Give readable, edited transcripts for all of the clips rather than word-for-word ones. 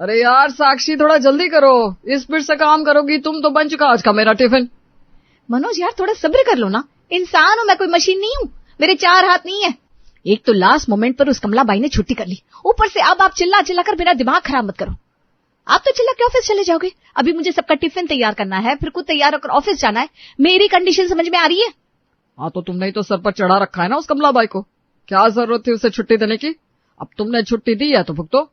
अरे यार साक्षी, थोड़ा जल्दी करो, इस स्पीड से काम करोगी तुम तो बन चुका आज का मेरा टिफिन। मनोज यार थोड़ा सब्र कर लो ना, इंसान हूं मैं, कोई मशीन नहीं हूं, मेरे 4 हाथ नहीं है। एक तो लास्ट मोमेंट पर उस कमला बाई ने छुट्टी कर ली, ऊपर से अब आप चिल्ला चिल्ला कर मेरा दिमाग खराब मत करो। आप तो चिल्ला के ऑफिस चले जाओगे, अभी मुझे सबका टिफिन तैयार करना है, फिर खुद तैयार होकर ऑफिस जाना है। मेरी कंडीशन समझ में आ रही है? हाँ तो तुमने ही तो सर पर चढ़ा रखा है ना उस कमला बाई को, क्या जरूरत थी उसे छुट्टी देने की? अब तुमने छुट्टी दी है तो भुगतो।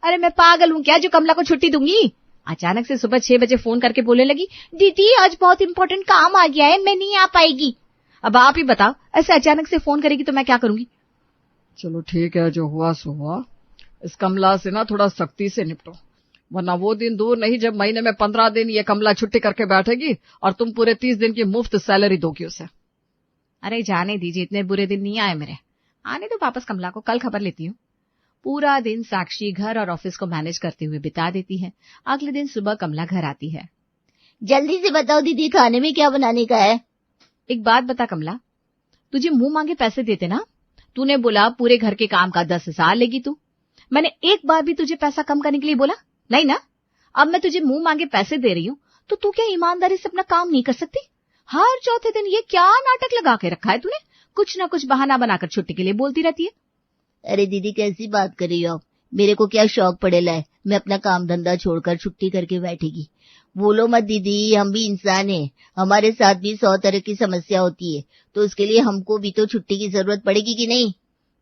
अरे मैं पागल हूं क्या जो कमला को छुट्टी दूंगी? अचानक से सुबह 6 बजे फोन करके बोलने लगी, दीदी आज बहुत इंपॉर्टेंट काम आ गया है, मैं नहीं आ पाएगी। अब आप ही बताओ, ऐसे अचानक से फोन करेगी तो मैं क्या करूंगी? चलो ठीक है, जो हुआ सो हुआ। इस कमला से ना थोड़ा सख्ती से निपटो, वरना वो दिन दूर नहीं जब महीने में 15 दिन ये कमला छुट्टी करके बैठेगी और तुम पूरे 30 दिन की मुफ्त सैलरी दोगी उसे। अरे जाने दीजिए, इतने बुरे दिन नहीं आए मेरे, आने दो वापस कमला को, कल खबर लेती हूँ। पूरा दिन साक्षी घर और ऑफिस को मैनेज करते हुए बिता देती है। अगले दिन सुबह कमला घर आती है। जल्दी से बताओ दीदी, खाने में क्या बनाने का है? एक बात बता कमला, तुझे मुंह मांगे पैसे देते ना, तूने बोला पूरे घर के काम का 10,000 लेगी तू। मैंने एक बार भी तुझे पैसा कम करने के लिए बोला नहीं ना? अब मैं तुझे मुंह मांगे पैसे दे रही हूँ तो तू क्या ईमानदारी से अपना काम नहीं कर सकती? हर चौथे दिन ये क्या नाटक लगा के रखा है तूने? कुछ ना कुछ बहाना बनाकर छुट्टी के लिए बोलती रहती है। अरे दीदी कैसी बात कर रही हो आप? मेरे को क्या शौक पड़ेला है मैं अपना काम धंधा छोड़कर छुट्टी करके बैठेगी? बोलो मत दीदी, हम भी इंसान हैं, हमारे साथ भी 100 तरह की समस्या होती है, तो उसके लिए हमको भी तो छुट्टी की जरूरत पड़ेगी कि नहीं?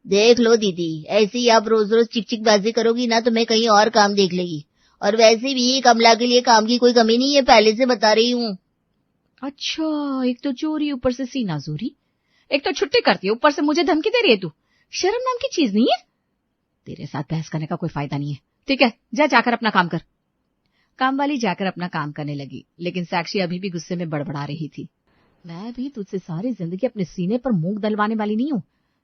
देख लो दीदी, ऐसे ही आप रोज रोज चिक बाजी करोगी ना तो मैं कहीं और काम देख लेगी। और वैसे भी कमला के लिए काम की कोई कमी नहीं है, पहले से बता रही हूँ। अच्छा, एक तो चोरी ऊपर से सीना जोरी, एक तो छुट्टी करती है ऊपर से मुझे धमकी दे रही है तू। शर्म नाम की चीज नहीं है? तेरे साथ बहस करने का कोई फायदा नहीं है। ठीक है, जा जाकर अपना काम कर। काम वाली जाकर अपना काम करने लगी, लेकिन साक्षी अभी भी गुस्से में बड़बड़ा रही थी। मैं भी तुझसे सारी जिंदगी अपने सीने पर मूंग दलवाने वाली नहीं हूँ।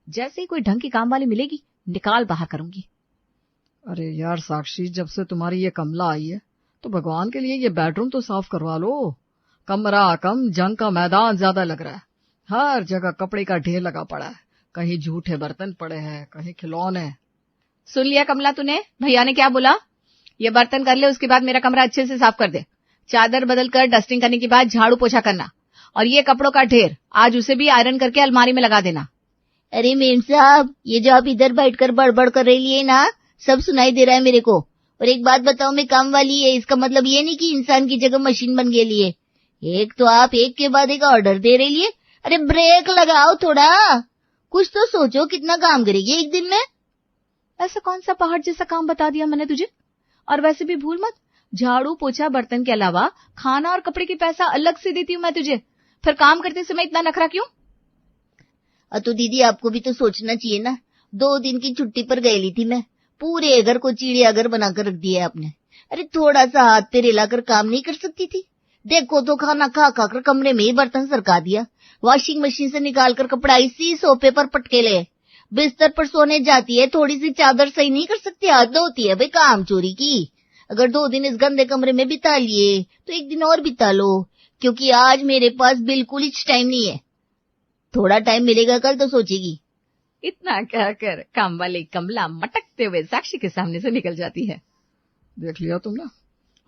जैसे ही कोई ढंग की काम वाली मिलेगी निकाल बाहर करूंगी। अरे यार साक्षी, जब से तुम्हारी ये कमला आई है तो भगवान के लिए ये बेडरूम तो साफ करवा लो। कमरा कम, जंग का मैदान ज्यादा लग रहा है। हर जगह कपड़े का ढेर लगा पड़ा है, कहीं झूठे बर्तन पड़े हैं, कहीं खिलौने। सुन लिया कमला तूने, भैया ने क्या बोला? ये बर्तन कर ले, उसके बाद मेरा कमरा अच्छे से साफ कर दे। चादर बदल कर डस्टिंग करने के बाद झाड़ू पोछा करना, और ये कपड़ों का ढेर आज उसे भी आयरन करके अलमारी में लगा देना। अरे मेम साहब, ये जो आप इधर बैठकर बड़बड़ कर रही है ना, सब सुनाई दे रहा है मेरे को। और एक बात बताओ, मैं काम वाली है, इसका मतलब ये नहीं कि इंसान की जगह मशीन बन गई है। एक तो आप एक के बाद एक ऑर्डर दे रही है। अरे ब्रेक लगाओ थोड़ा, कुछ तो सोचो, कितना काम करेगी एक दिन में? ऐसा कौन सा पहाड़ जैसा काम बता दिया मैंने तुझे? और वैसे भी भूल मत, झाड़ू पोछा बर्तन के अलावा खाना और कपड़े की पैसा अलग से देती हूँ मैं तुझे। फिर काम करते समय इतना नखरा क्यों? तो दीदी आपको भी तो सोचना चाहिए ना, 2 दिन की छुट्टी पर गई थी मैं, पूरे घर को चिड़ियाघर बनाकर रख दिया है आपने। अरे थोड़ा सा हाथ पे हिलाकर काम नहीं कर सकती थी? देखो तो खाना खा खा कर कमरे में ही बर्तन सरका दिया, वॉशिंग मशीन से निकालकर कपड़ा इसी सोफे पर पटके ले, बिस्तर पर सोने जाती है, थोड़ी सी चादर सही नहीं कर सकती? हद होती है भाई काम चोरी की। अगर 2 दिन इस गंदे कमरे में बिता लिए तो एक दिन और बिता लो, क्योंकि आज मेरे पास बिल्कुल ही टाइम नहीं है। थोड़ा टाइम मिलेगा कल तो सोचेगी। इतना कहकर काम वाली कमला मटकते हुए साक्षी के सामने से निकल जाती है। देख लिया तुमने,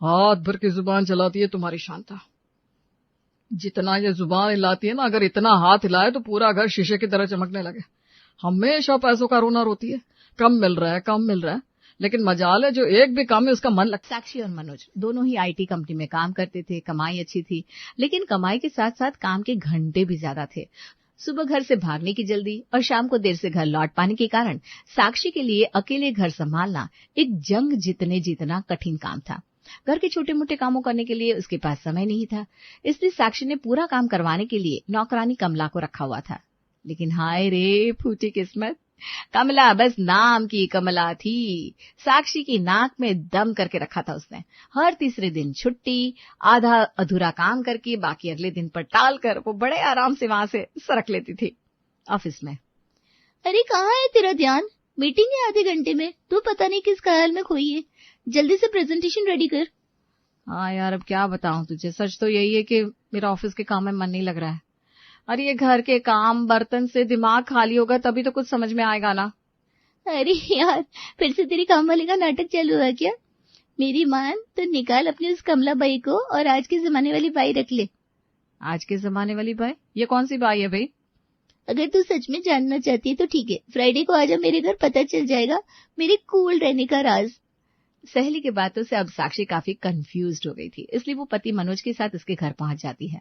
हाथ भर की जुबान चलाती है तुम्हारी शांता। जितना ये जुबान हिलाती है ना, अगर इतना हाथ हिलाए तो पूरा घर शीशे की तरह चमकने लगे। हमेशा पैसों का रोना रोती है, कम मिल रहा है कम मिल रहा है, लेकिन मजाल है जो एक भी काम है उसका मन लगता। साक्षी और मनोज दोनों ही आईटी कंपनी में काम करते थे, कमाई अच्छी थी, लेकिन कमाई के साथ साथ काम के घंटे भी ज्यादा थे। सुबह घर से भागने की जल्दी और शाम को देर से घर लौट पाने के कारण साक्षी के लिए अकेले घर संभालना एक जंग जीतने जितना कठिन काम था। घर के छोटे मोटे कामों करने के लिए उसके पास समय नहीं था, इसलिए साक्षी ने पूरा काम करवाने के लिए नौकरानी कमला को रखा हुआ था। लेकिन हाय रे फूटी किस्मत, कमला बस नाम की कमला थी। साक्षी की नाक में दम करके रखा था उसने। हर तीसरे दिन छुट्टी, आधा अधूरा काम करके बाकी अगले दिन पर टाल कर वो बड़े आराम से वहां से सरक लेती थी ऑफिस में। अरे कहाँ है तेरा ध्यान? मीटिंग है आधे घंटे में, तू पता नहीं किस ख्याल में खोई है। जल्दी से प्रेजेंटेशन रेडी कर। हाँ यार, अब क्या बताऊं तुझे, सच तो यही है कि मेरा ऑफिस के काम में मन नहीं लग रहा है। अरे ये घर के काम बर्तन से दिमाग खाली होगा तभी तो कुछ समझ में आएगा ना। अरे यार, फिर से तेरी काम वाली का नाटक चालू हुआ क्या? मेरी मान तो निकाल अपनी उस कमला बाई को और आज के जमाने वाली बाई रख ले। आज के जमाने वाली बाई? ये कौन सी बाई है भाई? अगर तू सच में जानना चाहती है तो ठीक है, फ्राइडे को आजा मेरे घर, पता चल जाएगा मेरे कूल रहने का राज। सहेली की बातों से अब साक्षी काफी कंफ्यूज्ड हो गई थी, इसलिए वो पति मनोज के साथ उसके घर पहुंच जाती है।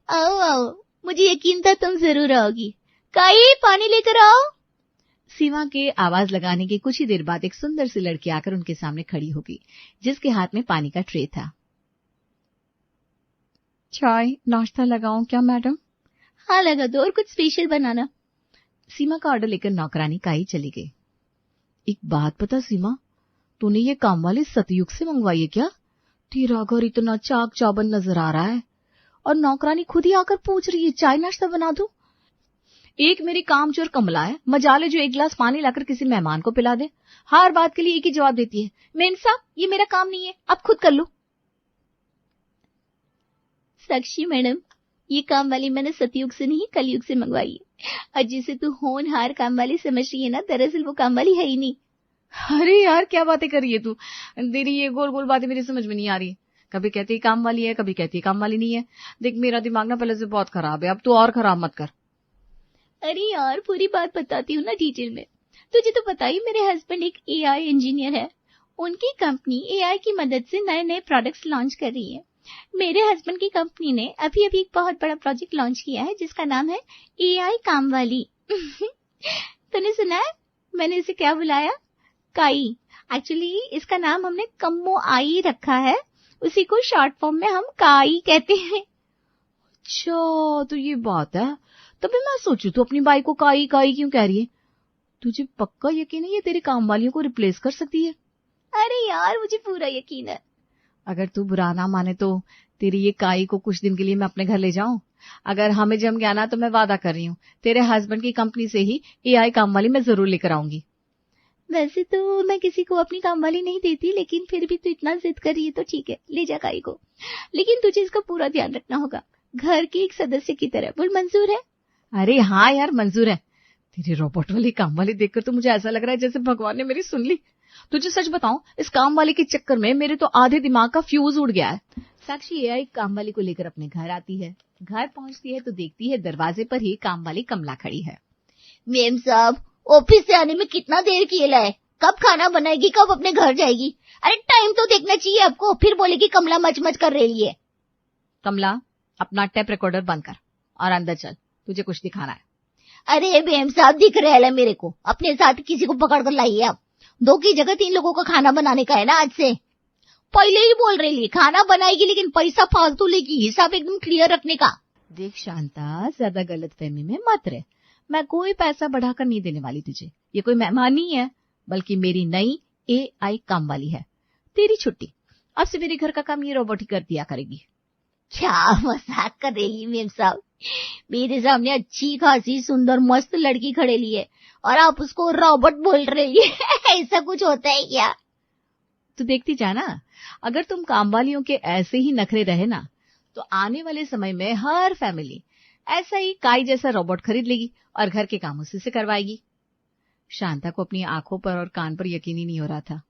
आओ आओ, मुझे यकीन था तुम जरूर आओगी। काई, पानी लेकर आओ। सीमा के आवाज लगाने के कुछ ही देर बाद एक सुंदर सी लड़की आकर उनके सामने खड़ी हो गई, जिसके हाथ में पानी का ट्रे था। चाय नाश्ता लगाऊं क्या मैडम? हाँ लगा दो, और कुछ स्पेशल बनाना। सीमा का ऑर्डर लेकर नौकरानी काई चली गई। एक बात पता सीमा, तूने ये काम वाली सतयुग से मंगवाई है क्या? तेरा घर इतना चाक चौबंद नजर आ रहा है और नौकरानी खुद ही आकर पूछ रही है चाय नाश्ता बना दूं। एक मेरी कामचोर कमला है, मजाले जो एक गिलास पानी लाकर किसी मेहमान को पिला दे। हर बात के लिए एक ही जवाब देती है, मेम साहब ये मेरा काम नहीं है, आप खुद कर लो। साक्षी मैडम, ये काम वाली मैंने सतयुग से नहीं कलयुग से मंगवाई है, और जिसे तू होनहार काम वाली समझ रही है ना, दरअसल वो काम वाली है ही नहीं। अरे यार क्या बातें कर रही है तू? तेरी ये गोल गोल बातें मेरी समझ में नहीं आ रही। कभी कहती है काम वाली है, कभी कहती है काम वाली नहीं है। देख मेरा दिमाग ना पहले से बहुत खराब है, अब तू और खराब मत कर। अरे यार पूरी बात बताती हूँ ना डिटेल में। तुझे तो पता ही, मेरे हस्बैंड एक एआई इंजीनियर है। उनकी कंपनी एआई की मदद से नए नए प्रोडक्ट्स लॉन्च कर रही है। मेरे हस्बैंड की कंपनी ने अभी अभी एक बहुत बड़ा प्रोजेक्ट लॉन्च किया है जिसका नाम है एआई कामवाली। तूने सुना है मैंने इसे क्या बुलाया? काई। एक्चुअली इसका नाम हमने कम्मो आई रखा है, उसी को शॉर्ट फॉर्म में हम काई कहते हैं। अच्छा तो ये बात है, तभी मैं सोचू तू अपनी बाई को काई काई क्यों कह रही है। तुझे पक्का यकीन है ये तेरे काम वालियों को रिप्लेस कर सकती है? अरे यार मुझे पूरा यकीन है। अगर तू बुरा ना माने तो तेरी ये काई को कुछ दिन के लिए मैं अपने घर ले जाऊं? अगर हमें जम गया ना तो मैं वादा कर रही हूँ तेरे हस्बैंड की कंपनी से ही एआई काम वाली मैं जरूर लेकर आऊंगी। वैसे तो मैं किसी को अपनी काम वाली नहीं देती, लेकिन फिर भी तू इतना जिद कर रही है तो ठीक है, ले जा काई को। लेकिन तुझे इसका पूरा ध्यान रखना होगा, घर के एक सदस्य की तरह। बोल मंजूर है? अरे हाँ यार मंजूर है। तेरी रोबोट वाली काम वाली देखकर तो मुझे ऐसा लग रहा है जैसे भगवान ने मेरी सुन ली। तुझे सच बताऊं, इस काम वाली के चक्कर में मेरे तो आधे दिमाग का फ्यूज उड़ गया है। साक्षी एआई काम वाली को लेकर अपने घर आती है। घर पहुंचती है तो देखती है दरवाजे पर ही काम वाली कमला खड़ी है। मेम साहब, ऑफिस से आने में कितना देर किया है? कब खाना बनाएगी, कब अपने घर जाएगी? अरे टाइम तो देखना चाहिए आपको। फिर बोलेगी कमला मच मच कर रही है। कमला अपना टेप रिकॉर्डर बंद कर और अंदर चल, तुझे कुछ दिखाना है। अरे मेम साहब दिख रहा है मेरे को, अपने साथ किसी को पकड़ कर लाइए आप। 2 की जगह 3 लोगों का खाना बनाने का है ना आज से। पहले ही बोल रही, खाना बनाएगी लेकिन पैसा फालतू लेगी, हिसाब एकदम क्लियर रखने का। देख शांता, ज्यादा गलतफहमी में मत रह। मैं कोई पैसा बढ़ाकर नहीं देने वाली तुझे। ये कोई मेहमान नहीं है, बल्कि मेरी नई एआई काम वाली है। तेरी छुट्टी, अब से मेरे घर का काम ये रोबोट ही कर दिया करेगी। क्या मजाक कर रही मेम साहब? मेरे सामने अच्छी खासी सुंदर मस्त लड़की खड़ेली है और आप उसको रोबोट बोल रही है। ऐसा कुछ होता है क्या? तो देखती जाना, अगर तुम काम वालियों के ऐसे ही नखरे रहे ना तो आने वाले समय में हर फैमिली ऐसा ही काई जैसा रोबोट खरीद लेगी और घर के काम उसी से करवाएगी। शांता को अपनी आंखों पर और कान पर यकीन ही नहीं हो रहा था।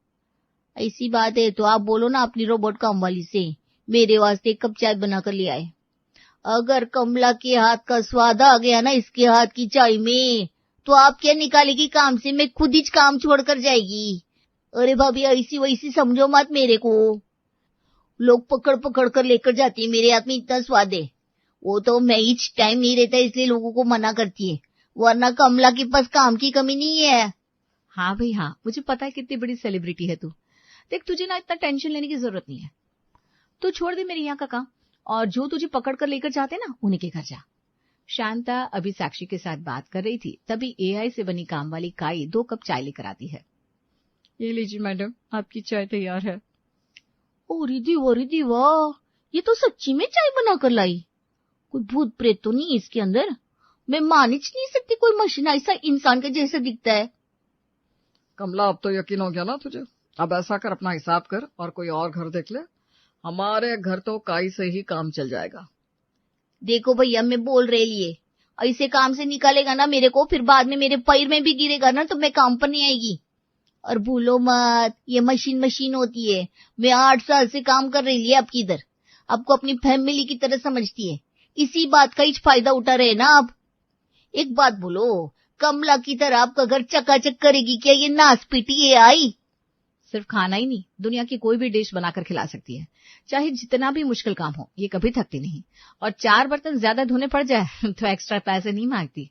ऐसी बात है तो आप बोलो ना अपनी रोबोट काम वाली से मेरे वास्ते 1 कप चाय बनाकर ले आए। अगर कमला के हाथ का स्वाद आ गया ना इसके हाथ की चाय में, तो आप क्या निकालेगी काम से, मैं खुद ही काम छोड़ कर जाएगी। अरे भाभी ऐसी वैसी समझो मत मेरे को। लोग पकड़ पकड़ कर लेकर जाती है, मेरे हाथ में इतना स्वाद है। वो तो मैच टाइम नहीं रहता इसलिए लोगों को मना करती है, वरना कमला के पास काम की कमी नहीं है। हाँ भाई हाँ, मुझे पता है कितनी बड़ी सेलिब्रिटी है तू। देख तुझे ना इतना टेंशन लेने की जरूरत नहीं है। तू छोड़ दे मेरे यहाँ का काम और जो तुझे पकड़ कर लेकर जाते ना उन्हीं के घर जा। शांता अभी साक्षी के साथ बात कर रही थी, तभी एआई से बनी काम वाली काई 2 कप चाय लेकर आती है। ये लीजिए मैडम, आपकी चाय तैयार है। ओ रिदी वाह, ये तो सच्ची में चाय बनाकर लाई। कोई भूत प्रेत तो नहीं इसके अंदर? मैं मान ही नहीं सकती कोई मशीन ऐसा इंसान के जैसा दिखता है। कमला अब तो यकीन हो गया ना तुझे? अब ऐसा कर, अपना हिसाब कर और कोई और घर देख ले। हमारे घर तो काई से ही काम चल जाएगा। देखो भैया मैं बोल रही है, ऐसे काम से निकालेगा ना मेरे को, फिर बाद में मेरे पैर में भी गिरेगा ना तो मैं काम पर नहीं आएगी। और भूलो मत, ये मशीन होती है। मैं 8 साल से काम कर रही है आपकी इधर, आपको अपनी फैमिली की तरह समझती है। इसी बात का ही फायदा उठा रहे ना आप। एक बात बोलो, कमला की तरह आपका घर चकाचक करेगी क्या ये नास पीटी है आई? सिर्फ खाना ही नहीं, दुनिया की कोई भी डिश बनाकर खिला सकती है, चाहे जितना भी मुश्किल काम हो। ये कभी थकती नहीं, और 4 बर्तन ज्यादा धोने पड़ जाए तो एक्स्ट्रा पैसे नहीं मांगती।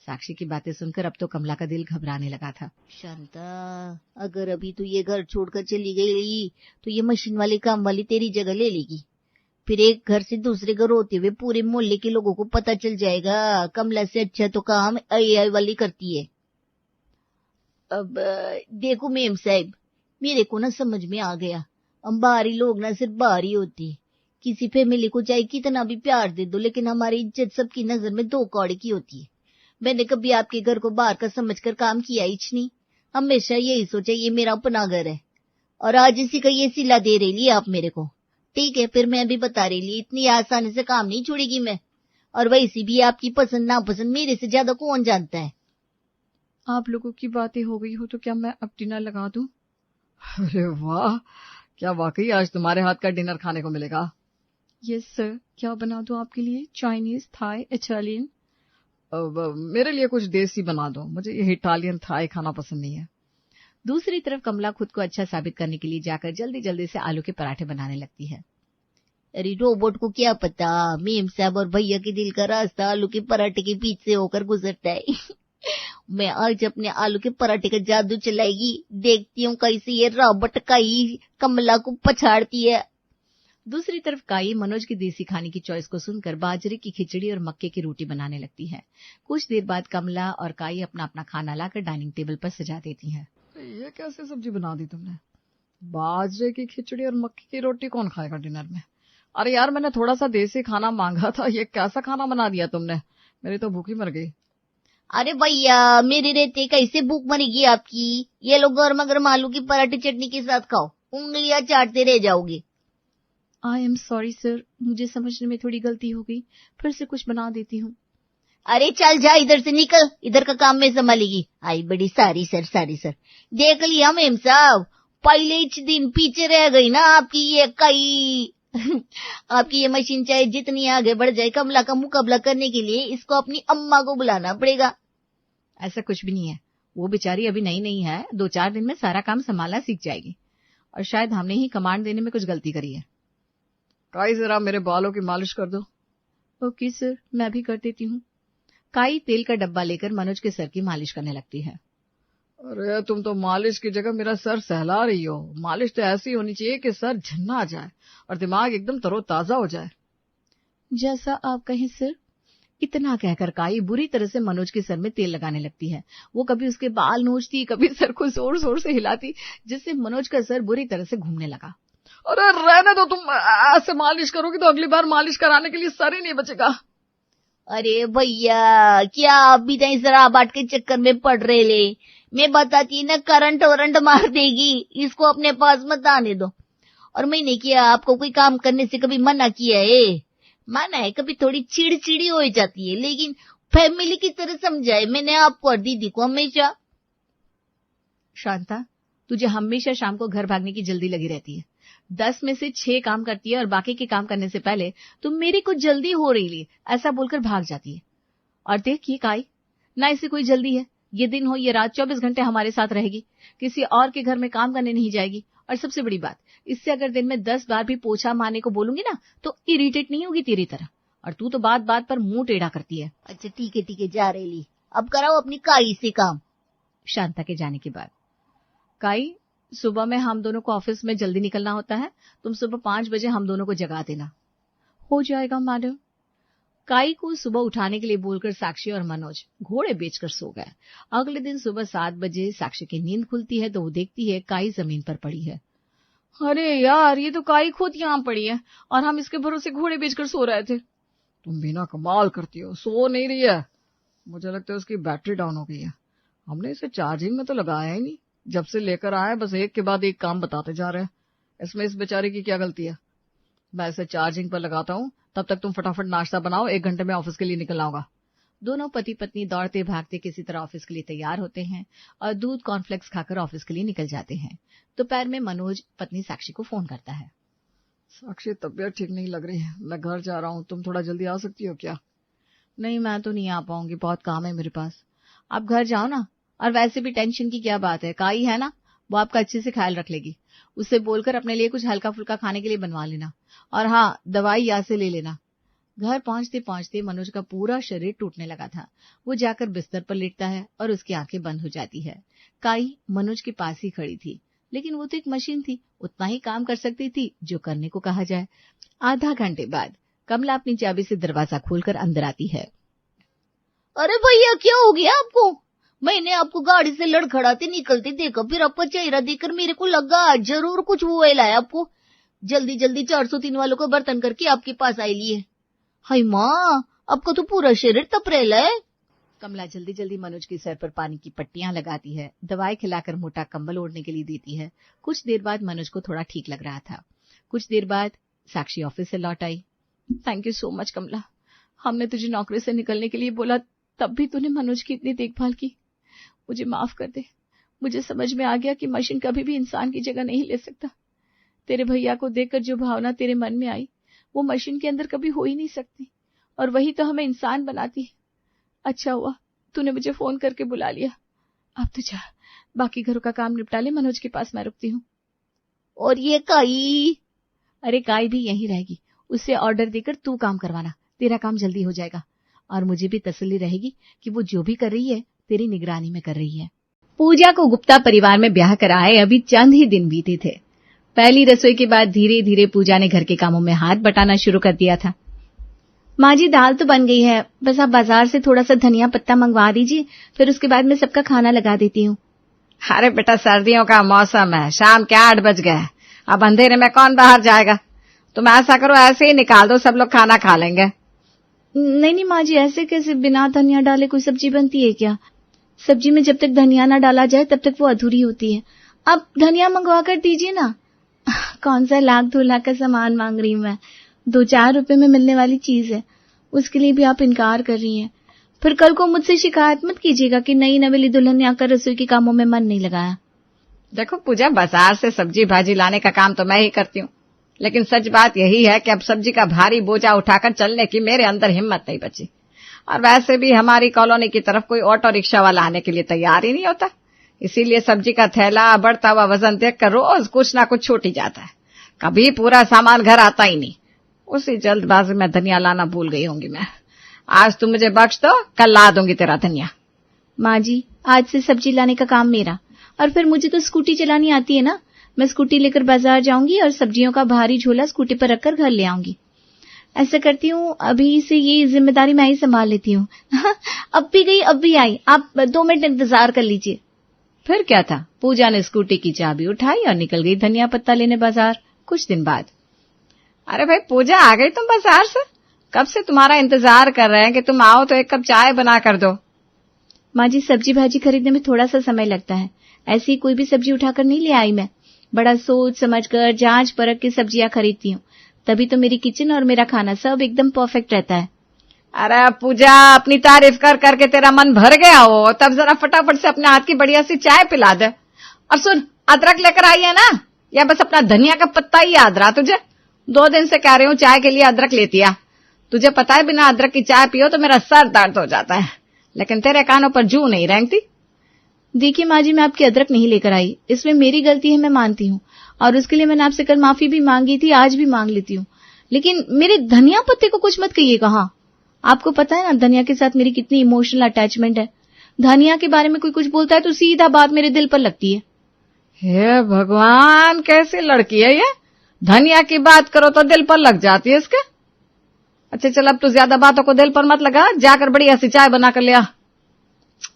साक्षी की बातें सुनकर अब तो कमला का दिल घबराने लगा था। शांता, अगर अभी तू ये घर छोड़कर चली गई तो ये मशीन वाले काम वाली तेरी जगह ले लेगी। फिर एक घर से दूसरे घर होते हुए पूरे मोहल्ले के लोगों को पता चल जाएगा कमला से अच्छा तो काम आई वाली करती है। अब देखो मेम साहब, मेरे को ना समझ में आ गया, हम बाहरी लोग ना सिर्फ बाहरी होते। किसी फैमिली को चाहे कितना भी प्यार दे दो, लेकिन हमारी इज्जत सबकी नजर में 2 कौड़े की होती है। मैंने कभी आपके घर को बाहर का समझकर काम किया ही नहीं, हमेशा यही सोचा ये मेरा अपना घर है, और आज इसी का ये सिला दे रही आप मेरे को। ठीक है, फिर मैं भी बता रही, इतनी आसानी से काम नहीं छोड़ेगी मैं। और वैसे भी आपकी पसंद नापसंद मेरे से ज्यादा कौन जानता है। आप लोगों की बातें हो गई हो तो क्या मैं अब डिनर लगा दूं? अरे वाह, क्या वाकई आज तुम्हारे हाथ का डिनर खाने को मिलेगा? यस सर, क्या बना दूं आपके लिए? Chinese, Thai, Italian? मेरे लिए कुछ देसी बना दो, मुझे ये इटालियन थाई खाना पसंद नहीं है। दूसरी तरफ कमला खुद को अच्छा साबित करने के लिए जाकर जल्दी जल्दी से आलू के पराठे बनाने लगती है। अरे रोबोट को क्या पता, मेम साहब और भैया के दिल का रास्ता आलू के पराठे के बीच से होकर गुजरता है। मैं आज अपने आलू के पराठे का जादू चलाएगी, देखती हूँ कैसे ये रोबोट काई कमला को पछाड़ती है। दूसरी तरफ काई मनोज की देसी खाने की चॉइस को सुनकर बाजरे की खिचड़ी और मक्के की रोटी बनाने लगती है। कुछ देर बाद कमला और काई अपना अपना खाना लाकर डाइनिंग टेबल पर सजा देती हैं। ये कैसे सब्जी बना दी तुमने? बाजरे की खिचड़ी और मक्की की रोटी कौन खाएगा डिनर में? अरे यार, मैंने थोड़ा सा देसी खाना मांगा था, ये कैसा खाना बना दिया तुमने? मेरी तो भूखी मर गई। अरे भैया, मेरे रहते कैसे भूख मरेगी आपकी? ये लोग गर्मा गर्म आलू की पराठे चटनी के साथ खाओ, उंगलियां चाटते रह जाओगे। आई एम सॉरी सर, मुझे समझने में थोड़ी गलती हो गई, फिर से कुछ बना देती हूँ। अरे चल जा, इधर से निकल, इधर का काम मैं संभालेगी। आई बड़ी सारी सर। देख लिया मेम साहब, पहले ही दिन पीछे रह गई ना आपकी ये कई। आपकी ये मशीन चाहे जितनी आगे बढ़ जाए, कमला का मुकाबला करने के लिए इसको अपनी अम्मा को बुलाना पड़ेगा। ऐसा कुछ भी नहीं है, वो बेचारी अभी नई है, 2-4 दिन में सारा काम संभालना सीख जाएगी, और शायद हमने ही कमांड देने में कुछ गलती करी है। काई, जरा मेरे बालों की मालिश कर दो। ओके सर, मैं भी कर देती हूँ। काई तेल का डब्बा लेकर मनोज के सर की मालिश करने लगती है। अरे तुम तो मालिश की जगह मेरा सर सहला रही हो। मालिश तो ऐसी होनी चाहिए कि सर झन्ना आ जाए और दिमाग एकदम तरोताजा हो जाए। जैसा आप कहें सर। इतना कहकर काई बुरी तरह से मनोज के सर में तेल लगाने लगती है। वो कभी उसके बाल नोचती, कभी सर को जोर जोर से हिलाती, जिससे मनोज का सर बुरी तरह से घूमने लगा। अरे रहने दो, तुम ऐसे मालिश करोगी तो अगली बार मालिश कराने के लिए सर ही नहीं बचेगा। अरे भैया, क्या आप भी तो शराब बाट के चक्कर में पड़ रहे ले? मैं बताती ना, करंट वरंट मार देगी, इसको अपने पास मत आने दो। और मैंने किया आपको कोई काम करने से कभी मना किया है? माना है कभी थोड़ी चिड़चिड़ी हो जाती है, लेकिन फैमिली की तरह समझाए मैंने आपको और दीदी को हमेशा। शांता, तुझे हमेशा शाम को घर भागने की जल्दी लगी रहती है। 10 में से 6 काम करती है और बाकी के काम करने से पहले तुम मेरी कुछ जल्दी हो रही ली ऐसा बोलकर भाग जाती है। और देख ये काई, ना इसे कोई जल्दी है, ये दिन हो ये रात 24 घंटे हमारे साथ रहेगी, किसी और के घर में काम करने नहीं जाएगी। और सबसे बड़ी बात, इससे अगर दिन में 10 बार भी पोछा मारने को बोलूंगी ना तो इरिटेट नहीं होगी तेरी तरह। और तू तो बात बात पर मुंह टेढ़ा करती है। अच्छा ठीक है जा रही ली, अब कराओ अपनी काई से काम। शांता के जाने के बाद, काई, सुबह में हम दोनों को ऑफिस में जल्दी निकलना होता है, तुम सुबह 5 बजे हम दोनों को जगा देना। हो जाएगा मैडम। काई को सुबह उठाने के लिए बोलकर साक्षी और मनोज घोड़े बेचकर सो गए। अगले दिन सुबह 7 बजे साक्षी की नींद खुलती है तो वो देखती है काई जमीन पर पड़ी है। अरे यार, ये तो काई खुद यहाँ पड़ी है और हम इसके भरोसे घोड़े बेचकर सो रहे थे। तुम भी ना कमाल करती हो, सो नहीं रही है। मुझे लगता है उसकी बैटरी डाउन हो गई है। हमने इसे चार्जिंग में तो लगाया ही नहीं, जब से लेकर आए बस एक के बाद एक काम बताते जा रहे हैं। इसमें इस बेचारे की क्या गलती है? मैं इसे चार्जिंग पर लगाता हूँ, तब तक तुम फटाफट नाश्ता बनाओ, 1 घंटे में ऑफिस के लिए निकलना होगा। दोनों पति पत्नी दौड़ते भागते किसी तरह ऑफिस के लिए तैयार होते हैं और दूध कॉर्नफ्लेक्स खाकर ऑफिस के लिए निकल जाते हैं। दोपहर में मनोज पत्नी साक्षी को फोन करता है। साक्षी, तबीयत ठीक नहीं लग रही है, मैं घर जा रहा हूँ, तुम थोड़ा जल्दी आ सकती हो क्या? नहीं, मैं तो नहीं आ पाऊंगी, बहुत काम है मेरे पास। आप घर जाओ ना, और वैसे भी टेंशन की क्या बात है, काई है ना, वो आपका अच्छे से ख्याल रख लेगी। उससे बोलकर अपने लिए कुछ हल्का फुल्का खाने के लिए बनवा लेना, और हाँ, दवाई यहाँ से ले लेना। घर पहुंचते पहुंचते मनोज का पूरा शरीर टूटने लगा था। वो जाकर बिस्तर पर लेटता है और उसकी आंखें बंद हो जाती है। काई मनोज के पास ही खड़ी थी, लेकिन वो तो एक मशीन थी, उतना ही काम कर सकती थी जो करने को कहा जाए। आधा घंटे बाद कमला अपनी चाबी से दरवाजा खोलकर अंदर आती है। अरे भैया, क्या हो गया आपको? मैंने आपको गाड़ी से लड़खड़ाते निकलते देखा, फिर आपका चेहरा देखकर मेरे को लगा जरूर कुछ हुआ है आपको। जल्दी जल्दी 403 वालों को बर्तन करके आपके पास आई लिए। हाय माँ, आपका तो पूरा शरीर तप रहा है। कमला जल्दी जल्दी मनोज के सर पर पानी की पट्टियां लगाती है, दवाई खिलाकर मोटा कंबल ओढ़ने के लिए देती है। कुछ देर बाद मनोज को थोड़ा ठीक लग रहा था। कुछ देर बाद साक्षी ऑफिस से लौट आई। थैंक यू सो मच कमला, हमने तुझे नौकरी से निकलने के लिए बोला, तब भी तूने मनोज की इतनी देखभाल की। मुझे माफ कर दे। मुझे समझ में आ गया कि मशीन कभी भी इंसान की जगह नहीं ले सकता। तेरे भैया को देखकर जो भावना तेरे मन में आई, वो मशीन के अंदर कभी हो ही नहीं सकती, और वही तो हमें इंसान बनाती है। अच्छा हुआ तूने मुझे फोन करके बुला लिया। अब तो जा, बाकी घरों का काम निपटा ले, मनोज के पास मैं रुकती हूँ। और ये काई? अरे काई भी यहीं रहेगी, उससे ऑर्डर देकर तू काम करवाना, तेरा काम जल्दी हो जाएगा, और मुझे भी तसल्ली रहेगी कि वो जो भी कर रही है तेरी निगरानी में कर रही है। पूजा को गुप्ता परिवार में ब्याह कराए अभी चंद ही दिन बीते थे। पहली रसोई के बाद धीरे धीरे पूजा ने घर के कामों में हाथ बटाना शुरू कर दिया था। माँ जी, दाल तो बन गई है, बस आप बाजार से थोड़ा सा धनिया पत्ता मंगवा दीजिए, फिर उसके बाद मैं सबका खाना लगा देती हूँ। अरे बेटा, सर्दियों का मौसम है, शाम के 8 बज गए, अब अंधेरे में कौन बाहर जाएगा? तुम ऐसा करो, ऐसे ही निकाल दो, सब लोग खाना खा लेंगे। नहीं माँ जी, ऐसे कैसे बिना धनिया डाले कोई सब्जी बनती है क्या? सब्जी में जब तक धनिया ना डाला जाए तब तक वो अधूरी होती है। आप धनिया मंगवा कर दीजिए ना। कौन सा 1-2 लाख का सामान मांग रही हूँ मैं, 2-4 रुपए में मिलने वाली चीज है, उसके लिए भी आप इनकार कर रही हैं। फिर कल को मुझसे शिकायत मत कीजिएगा कि नई नवेली दुल्हन ने आकर रसोई के कामों में मन नहीं लगाया। देखो पूजा, बाजार से सब्जी भाजी लाने का काम तो मैं ही करती हूँ, लेकिन सच बात यही है कि अब सब्जी का भारी बोझा उठाकर चलने की मेरे अंदर हिम्मत नहीं बची, और वैसे भी हमारी कॉलोनी की तरफ कोई ऑटो रिक्शा वाला आने के लिए तैयार ही नहीं होता। इसीलिए सब्जी का थैला, बढ़ता हुआ वजन देखकर रोज कुछ ना कुछ छूट ही जाता है, कभी पूरा सामान घर आता ही नहीं। उसी जल्दबाजी में धनिया लाना भूल गई होंगी मैं। आज तुम मुझे बख्श दो, कल ला दूंगी तेरा धनिया। माँ जी, आज से सब्जी लाने का काम मेरा, और फिर मुझे तो स्कूटी चलानी आती है ना, मैं स्कूटी लेकर बाजार जाऊंगी और सब्जियों का भारी झोला स्कूटी पर रखकर घर ले आऊंगी। ऐसा करती हूँ, अभी से ये जिम्मेदारी मैं ही संभाल लेती हूँ। अब भी गई अब भी आई, आप 2 मिनट इंतजार कर लीजिए। फिर क्या था, पूजा ने स्कूटी की चाबी उठाई और निकल गई धनिया पत्ता लेने बाजार। कुछ दिन बाद, अरे भाई पूजा, आ गई तुम बाजार से? कब से तुम्हारा इंतजार कर रहे हैं कि तुम आओ तो एक कप चाय बना कर दो। माँ जी, सब्जी भाजी खरीदने में थोड़ा सा समय लगता है, ऐसी कोई भी सब्जी उठाकर नहीं ले आई मैं, बड़ा सोच समझकर जांच परख के सब्जियां खरीदती हूँ, तभी तो मेरी किचन और मेरा खाना सब एकदम परफेक्ट रहता है। अरे पूजा, अपनी तारीफ कर करके तेरा मन भर गया हो, तब जरा फटाफट से अपने हाथ की बढ़िया सी चाय पिला दे। और सुन, अदरक लेकर आई है ना, या बस अपना धनिया का पत्ता ही याद रहा तुझे? 2 दिन से कह रही हूँ चाय के लिए अदरक लेती आ। तुझे पता है बिना अदरक की चाय पियो तो मेरा सर दर्द हो जाता है, लेकिन तेरे कानों पर जू नहीं रेंगती। देखिए माँ जी, मैं आपकी अदरक नहीं लेकर आई, इसमें मेरी गलती है, मैं मानती हूँ, और उसके लिए मैंने आपसे कल माफी भी मांगी थी, आज भी मांग लेती हूँ, लेकिन मेरे धनिया पत्ते को कुछ मत कहिएगा। हाँ, आपको पता है ना धनिया के साथ मेरी कितनी इमोशनल अटैचमेंट है। धनिया के बारे में कोई कुछ बोलता है तो सीधा बात मेरे दिल पर लगती है। हे भगवान, कैसी लड़की है ये, धनिया की बात करो तो दिल पर लग जाती है इसके। अच्छा चल, अब तो ज्यादा बातों को दिल पर मत लगा, जाकर बढ़िया सी चाय बना कर ले आ।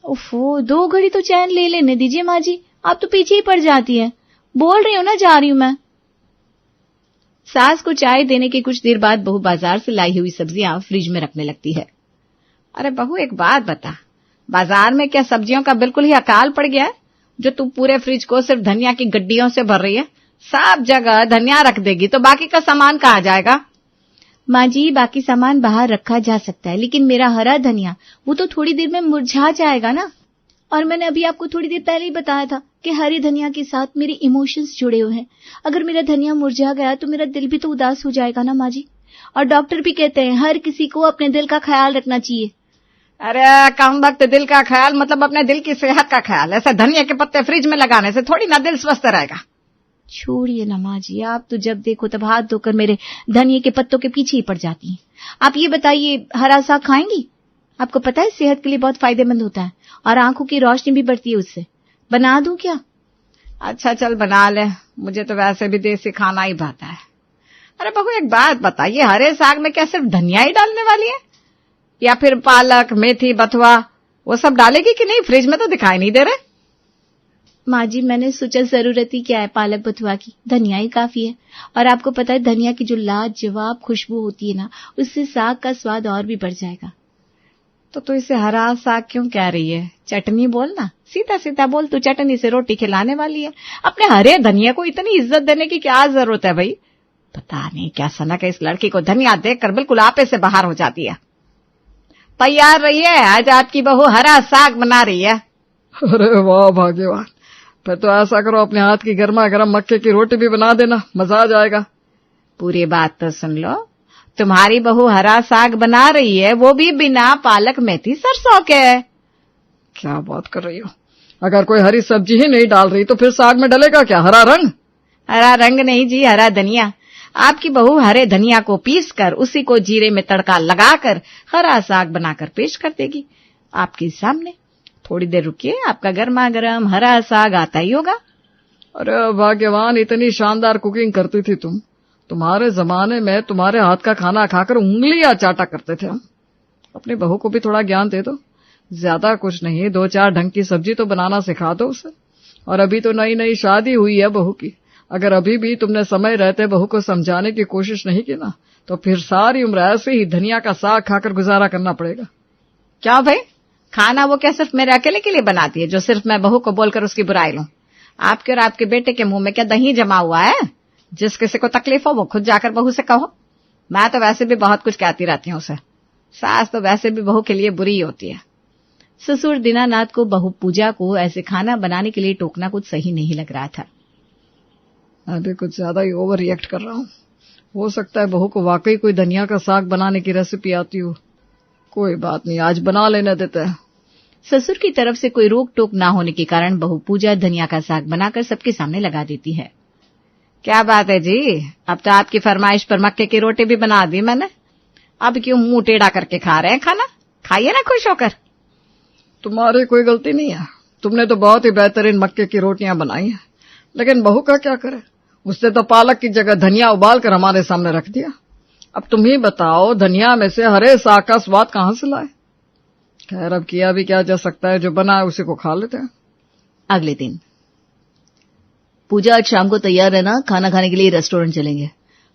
ओफो, 2 घड़ी तो चैन ले लेने दीजिए माँ जी, आप तो पीछे ही पड़ जाती है। बोल रही हूँ ना, जा रही हूँ मैं। सास को चाय देने के कुछ देर बाद बहू बाजार से लाई हुई सब्जियां फ्रिज में रखने लगती है। अरे बहू, एक बात बता, बाजार में क्या सब्जियों का बिल्कुल ही अकाल पड़ गया है, जो तू पूरे फ्रिज को सिर्फ धनिया की गड्डियों से भर रही है? सब जगह धनिया रख देगी तो बाकी का सामान कहाँ जाएगा? माँ जी, बाकी सामान बाहर रखा जा सकता है, लेकिन मेरा हरा धनिया वो तो थोड़ी देर में मुरझा जाएगा ना। और मैंने अभी आपको थोड़ी देर पहले ही बताया था कि हरे धनिया के साथ मेरे इमोशंस जुड़े हुए हैं। अगर मेरा धनिया मुरझा गया तो मेरा दिल भी तो उदास हो जाएगा ना माँ जी। और डॉक्टर भी कहते हैं हर किसी को अपने दिल का ख्याल रखना चाहिए। अरे कम वक्त दिल का ख्याल मतलब अपने दिल की सेहत का ख्याल। ऐसे धनिया के पत्ते फ्रिज में लगाने से थोड़ी ना दिल स्वस्थ रहेगा। छोड़िए ना माँ जी, आप तो जब देखो तब हाथ धोकर मेरे धनिये के पत्तों के पीछे ही पड़ जाती हैं। आप ये बताइए, हरा साग खाएंगी? आपको पता है सेहत के लिए बहुत फायदेमंद होता है और आंखों की रोशनी भी बढ़ती है उससे। बना दूं क्या? अच्छा चल बना ले, मुझे तो वैसे भी देसी खाना ही भाता है। अरे बहू एक बात बताइए, हरे साग में क्या सिर्फ धनिया ही डालने वाली है या फिर पालक, मेथी, बथुआ वो सब डालेगी कि नहीं? फ्रिज में तो दिखाई नहीं दे रहे। माँ जी, मैंने सोचा जरूरत ही क्या है पालक बथुआ की, धनिया ही काफी है। और आपको पता है धनिया की जो लाजवाब खुशबू होती है ना, उससे साग का स्वाद और भी बढ़ जाएगा। तो तू इसे हरा साग क्यों कह रही है? चटनी बोल ना, सीधा सीधा बोल। तू चटनी से रोटी खिलाने वाली है। अपने हरे धनिया को इतनी इज्जत देने की क्या जरूरत है भाई? पता नहीं क्या सनक है इस लड़की को, धनिया देखकर बिल्कुल आपे से बाहर हो जाती है। तैयार रहिए, आज आपकी बहू हरा साग बना रही है। अरे वाह भाग्यवान, फिर तो ऐसा करो अपने हाथ की गर्मा गर्म मक्के की रोटी भी बना देना, मजा आ जाएगा। पूरी बात तो सुन लो, तुम्हारी बहू हरा साग बना रही है, वो भी बिना पालक, मेथी, सरसों के। क्या बात कर रही हो? अगर कोई हरी सब्जी ही नहीं डाल रही तो फिर साग में डलेगा क्या हरा रंग? हरा रंग नहीं जी, हरा धनिया। आपकी बहू हरे धनिया को पीसकर उसी को जीरे में तड़का लगाकर हरा साग बनाकर पेश कर देगी आपके सामने। थोड़ी देर रुकिए, आपका गर्मा गर्म हरा साग आता ही होगा। अरे भाग्यवान, इतनी शानदार कुकिंग करती थी तुम। तुम्हारे जमाने में तुम्हारे हाथ का खाना खाकर उंगलियां चाटा करते थे हम। अपनी बहू को भी थोड़ा ज्ञान दे दो, ज्यादा कुछ नहीं, 2-4 ढंग की सब्जी तो बनाना सिखा दो उसे। और अभी तो नई नई शादी हुई है बहू की। अगर अभी भी तुमने समय रहते बहू को समझाने की कोशिश नहीं की ना, तो फिर सारी उम्र ऐसे ही धनिया का साग खाकर गुजारा करना पड़ेगा। क्या भाई, खाना वो क्या सिर्फ मेरे अकेले के लिए बनाती है जो सिर्फ मैं बहू को बोलकर उसकी बुराई लूं? आपके और आपके बेटे के मुंह में क्या दही जमा हुआ है? जिस किसी को तकलीफ हो वो खुद जाकर बहू से कहो। मैं तो वैसे भी बहुत कुछ कहती रहती हूँ उसे। सास तो वैसे भी बहू के लिए बुरी ही होती है। ससुर दीनानाथ को बहू पूजा को ऐसे खाना बनाने के लिए टोकना कुछ सही नहीं लग रहा था। अभी कुछ ज्यादा ही ओवर रिएक्ट कर रहा हूँ। हो सकता है बहू को वाकई कोई धनिया का साग बनाने की रेसिपी आती हो। कोई बात नहीं, आज बना लेने देते हैं। ससुर की तरफ से कोई रोक टोक ना होने के कारण बहू पूजा धनिया का साग बनाकर सबके सामने लगा देती है। क्या बात है जी, अब तो आपकी फरमाइश पर मक्के की रोटी भी बना दी मैंने। अब क्यों मुंह टेढ़ा करके खा रहे हैं खाना? खाइए ना खुश होकर। तुम्हारी कोई गलती नहीं है, तुमने तो बहुत ही बेहतरीन मक्के की रोटियां बनाई हैं। लेकिन बहू का क्या करे, उसने तो पालक की जगह धनिया उबाल कर हमारे सामने रख दिया। अब तुम ही बताओ, धनिया में से हरे साग का स्वाद कहां से लाए? खैर अब किया भी क्या जा सकता है, जो बना है उसी को खा लेते हैं। अगले दिन, पूजा आज शाम को तैयार है ना? खाना खाने के लिए रेस्टोरेंट चलेंगे।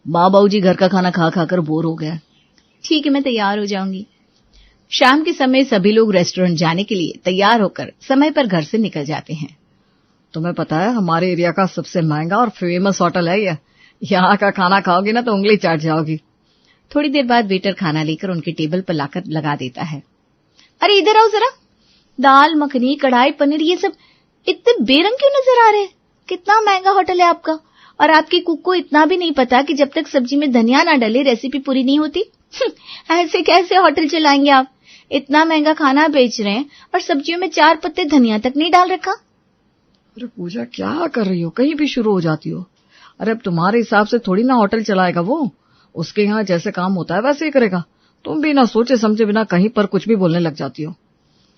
माँ बाबू जी घर का खाना खा खाकर बोर हो गया। ठीक है, मैं तैयार हो जाऊंगी। शाम के समय सभी लोग रेस्टोरेंट जाने के लिए तैयार होकर समय पर घर से निकल जाते हैं। तुम्हें पता है हमारे एरिया का सबसे महंगा और फेमस होटल है ये। यहाँ का खाना खाओगी ना तो उंगली चाट जाओगी। थोड़ी देर बाद वेटर खाना लेकर उनके टेबल पर लाकर लगा देता है। अरे इधर आओ जरा, दाल मखनी, कढ़ाई पनीर, ये सब इतने बेरंग क्यों नजर आ रहे हैं? कितना महंगा होटल है आपका। और आपकी कुक को इतना भी नहीं पता कि जब तक सब्जी में धनिया ना डले रेसिपी पूरी नहीं होती। ऐसे कैसे होटल चलाएंगे आप? इतना महंगा खाना बेच रहे हैं और सब्जियों में 4 पत्ते धनिया तक नहीं डाल रखा। अरे पूजा क्या कर रही हो, कहीं भी शुरू हो जाती हो। अरे अब तुम्हारे हिसाब से थोड़ी ना होटल चलाएगा वो। उसके यहाँ जैसे काम होता है वैसे ही करेगा। तुम भी ना सोचे समझे बिना कहीं पर कुछ भी बोलने लग जाती हो।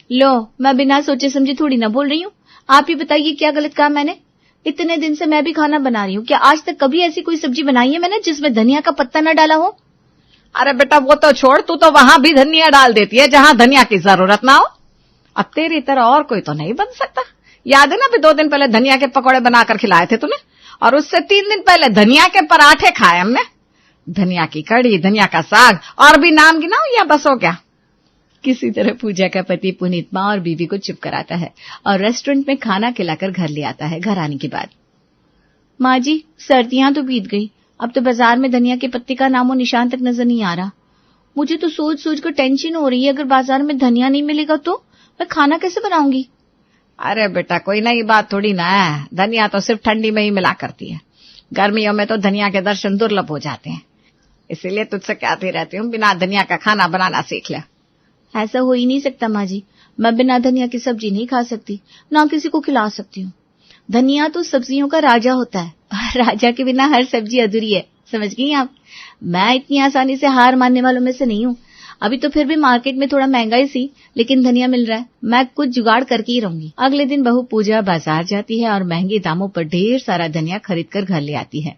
लो, मैं बिना सोचे समझे थोड़ी ना बोल रही हूँ। आप ही बताइए क्या गलत काम मैंने? इतने दिन से मैं भी खाना बना रही हूँ, क्या आज तक कभी ऐसी कोई सब्जी बनाई है मैंने जिसमें धनिया का पत्ता न डाला हो? अरे बेटा वो तो छोड़, तू तो वहां भी धनिया डाल देती है जहां धनिया की जरूरत ना हो। अब तेरी तरह और कोई तो नहीं बन सकता। याद है ना, अभी 2 दिन पहले धनिया के पकौड़े बनाकर खिलाए थे तूने, और उससे 3 दिन पहले धनिया के पराठे खाए हमने। धनिया की कड़ी, धनिया का साग, और भी नाम गिनाओ या बस हो गया? किसी तरह पूजा का पति पुनीत माँ और बीवी को चुप कराता है और रेस्टोरेंट में खाना खिलाकर घर ले आता है। घर आने के बाद, माँ जी सर्दियां तो बीत गई, अब तो बाजार में धनिया के पत्ते का नामो निशान तक नजर नहीं आ रहा। मुझे तो सोच सोच कर टेंशन हो रही है, अगर बाजार में धनिया नहीं मिलेगा तो मैं खाना कैसे बनाऊंगी? अरे बेटा, कोई नई बात थोड़ी ना है। धनिया तो सिर्फ ठंडी में ही मिला करती है। गर्मियों में तो धनिया के दर्शन दुर्लभ हो जाते हैं। इसीलिए तुझसे कहती रहती हूँ, बिना धनिया का खाना बनाना सीख ले। ऐसा हो ही नहीं सकता माँ जी, मैं बिना धनिया की सब्जी नहीं खा सकती, ना किसी को खिला सकती हूँ। धनिया तो सब्जियों का राजा होता है, और राजा के बिना हर सब्जी अधूरी है, समझ गई आप? मैं इतनी आसानी से हार मानने वालों में से नहीं हूँ। अभी तो फिर भी मार्केट में थोड़ा महंगा ही सी, लेकिन धनिया मिल रहा है, मैं कुछ जुगाड़ करके ही रहूंगी। अगले दिन बहू पूजा बाजार जाती है और महंगे दामों पर ढेर सारा धनिया खरीद कर घर ले आती है।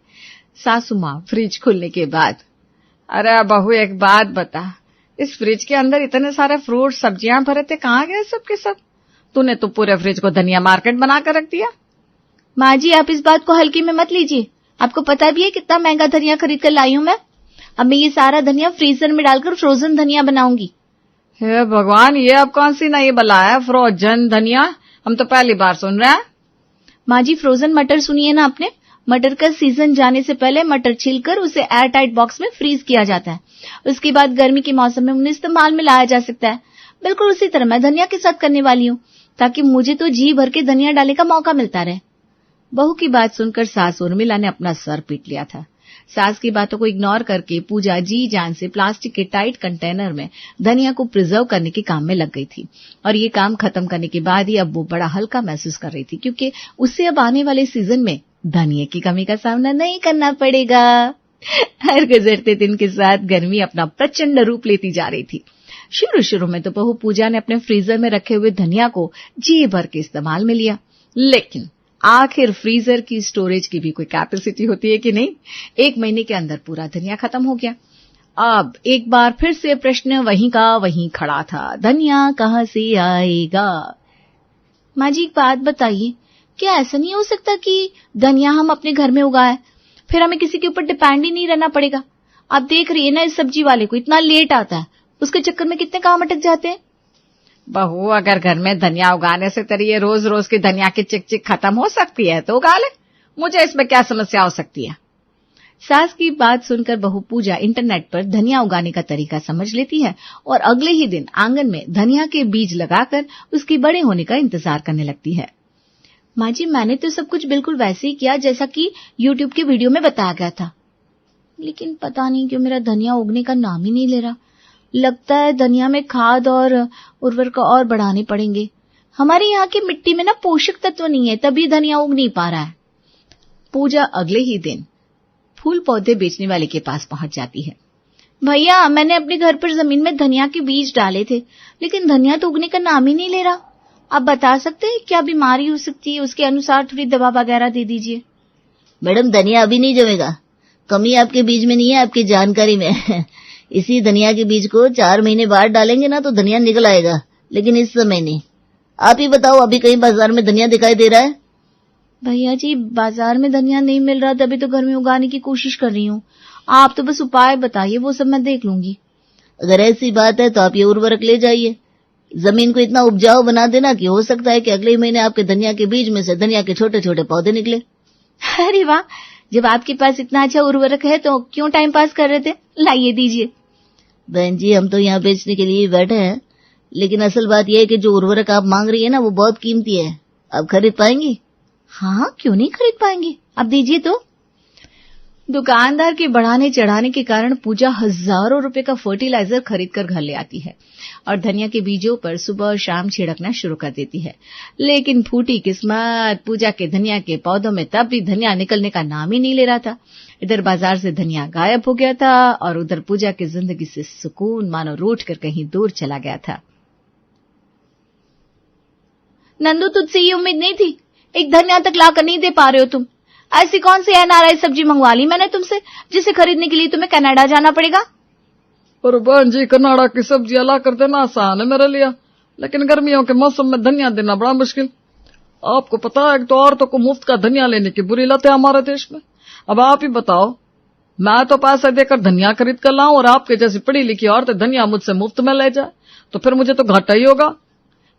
सासू माँ फ्रिज खुलने के बाद, अरे बहू एक बात बता, इस फ्रिज के अंदर इतने सारे फ्रूट सब्जियां भरे थे, कहाँ गए सब के सब? तूने तो पूरे फ्रिज को धनिया मार्केट बना कर रख दिया। माँ जी आप इस बात को हल्के में मत लीजिए, आपको पता भी है कितना महंगा धनिया खरीद कर लाई हूँ मैं। अब मैं ये सारा धनिया फ्रीजर में डालकर फ्रोजन धनिया बनाऊंगी। हे भगवान, ये अब कौन सी नई बला है, फ्रोजन धनिया? हम तो पहली बार सुन रहे हैं। माँ जी फ्रोजन मटर सुनिए ना आपने। मटर का सीजन जाने से पहले मटर छीलकर उसे एयर टाइट बॉक्स में फ्रीज किया जाता है। उसके बाद गर्मी के मौसम में उन्हें इस्तेमाल में लाया जा सकता है। बिल्कुल उसी तरह मैं धनिया के साथ करने वाली हूँ, ताकि मुझे तो जी भर के धनिया डालने का मौका मिलता रहे। बहू की बात सुनकर सास उर्मिला ने अपना सर पीट लिया था। सास की बातों को इग्नोर करके पूजा जी जान से प्लास्टिक के टाइट कंटेनर में धनिया को प्रिजर्व करने के काम में लग गई थी। और ये काम खत्म करने के बाद ही अब वो बड़ा हल्का महसूस कर रही थी, क्योंकि उसे अब आने वाले सीजन में धनिया की कमी का सामना नहीं करना पड़ेगा। हर गुजरते दिन के साथ गर्मी अपना प्रचंड रूप लेती जा रही थी। शुरू में तो बहू पूजा ने अपने फ्रीजर में रखे हुए धनिया को जी भर के इस्तेमाल में लिया, लेकिन आखिर फ्रीजर की स्टोरेज की भी कोई कैपेसिटी होती है कि नहीं। 1 महीने के अंदर पूरा धनिया खत्म हो गया। अब एक बार फिर से प्रश्न वहीं का वहीं खड़ा था, धनिया कहाँ से आएगा? माँ जी एक बात बताइए, क्या ऐसा नहीं हो सकता कि धनिया हम अपने घर में उगाए, फिर हमें किसी के ऊपर डिपेंड ही नहीं रहना पड़ेगा? आप देख रही है ना, इस सब्जी वाले को इतना लेट आता है, उसके चक्कर में कितने काम अटक जाते हैं। बहू अगर घर में धनिया उगाने से तेरी ये रोज रोज की धनिया की चिक खत्म हो सकती है तो उगा ले, मुझे इसमें क्या समस्या हो सकती है। सास की बात सुनकर बहू पूजा इंटरनेट पर धनिया उगाने का तरीका समझ लेती है और अगले ही दिन आंगन में धनिया के बीज लगाकर उसके बड़े होने का इंतजार करने लगती है। माँ जी मैंने तो सब कुछ बिल्कुल वैसे ही किया जैसा कि यूट्यूब के वीडियो में बताया गया था, लेकिन पता नहीं क्यों मेरा धनिया उगने का नाम ही नहीं ले रहा। लगता है धनिया में खाद और उर्वरक और बढ़ाने पड़ेंगे। हमारे यहाँ की मिट्टी में ना पोषक तत्व नहीं है, तभी धनिया उग नहीं पा रहा है। पूजा अगले ही दिन फूल पौधे बेचने वाले के पास पहुंच जाती है। भैया मैंने अपने घर पर जमीन में धनिया के बीज डाले थे, लेकिन धनिया तो उगने का नाम ही नहीं ले रहा। आप बता सकते हैं क्या बीमारी हो सकती है? उसके अनुसार थोड़ी दवा वगैरह दे दीजिए। मैडम धनिया अभी नहीं जमेगा, कमी आपके बीज में नहीं है, आपकी जानकारी में। इसी धनिया के बीज को 4 महीने बाद डालेंगे ना तो धनिया निकल आएगा, लेकिन इस समय नहीं। आप ही बताओ, अभी कहीं बाजार में धनिया दिखाई दे रहा है? भैया जी बाजार में धनिया नहीं मिल रहा, तभी तो घर में उगाने की कोशिश कर रही हूँ। आप तो बस उपाय बताइए, वो सब मैं देख लूंगी। अगर ऐसी बात है तो आप ये उर्वरक ले जाइए, जमीन को इतना उपजाऊ बना देना कि हो सकता है कि अगले महीने आपके धनिया के बीज में से धनिया के छोटे छोटे पौधे निकले। अरे वाह, जब आपके पास इतना अच्छा उर्वरक है तो क्यों टाइम पास कर रहे थे? लाइए दीजिए। बहन जी हम तो यहाँ बेचने के लिए बैठे हैं, लेकिन असल बात यह है कि जो उर्वरक आप मांग रही है ना वो बहुत कीमती है। आप खरीद पाएंगी? हाँ क्यों नहीं खरीद पाएंगे, आप दीजिए तो। दुकानदार के बढ़ाने चढ़ाने के कारण पूजा हजारों रुपए का फर्टिलाइजर खरीद कर घर ले आती है और धनिया के बीजों पर सुबह और शाम छिड़कना शुरू कर देती है। लेकिन फूटी किस्मत, पूजा के धनिया के पौधों में तब भी धनिया निकलने का नाम ही नहीं ले रहा था। इधर बाजार से धनिया गायब हो गया था और उधर पूजा की जिंदगी से सुकून मानो रूठ कर कहीं दूर चला गया था। नंदू तुझसे ये उम्मीद नहीं थी, एक धनिया तक लाकर नहीं दे पा रहे हो तुम। ऐसी कौन सी एनआरआई सब्जी मंगवा ली मैंने तुमसे जिसे खरीदने के लिए तुम्हें कनाडा जाना पड़ेगा? और बहन जी कनाडा की सब्जियां ला कर देना आसान है मेरे लिए, लेकिन गर्मियों के मौसम में धनिया देना बड़ा मुश्किल। आपको पता है तो औरतों को मुफ्त का धनिया लेने की बुरी लत है हमारे देश में। अब आप ही बताओ, मैं तो पैसे देकर धनिया खरीद कर लाऊं और आपके जैसी पढ़ी लिखी औरतें धनिया मुझसे मुफ्त में ले जाए तो फिर मुझे तो घाटा ही होगा।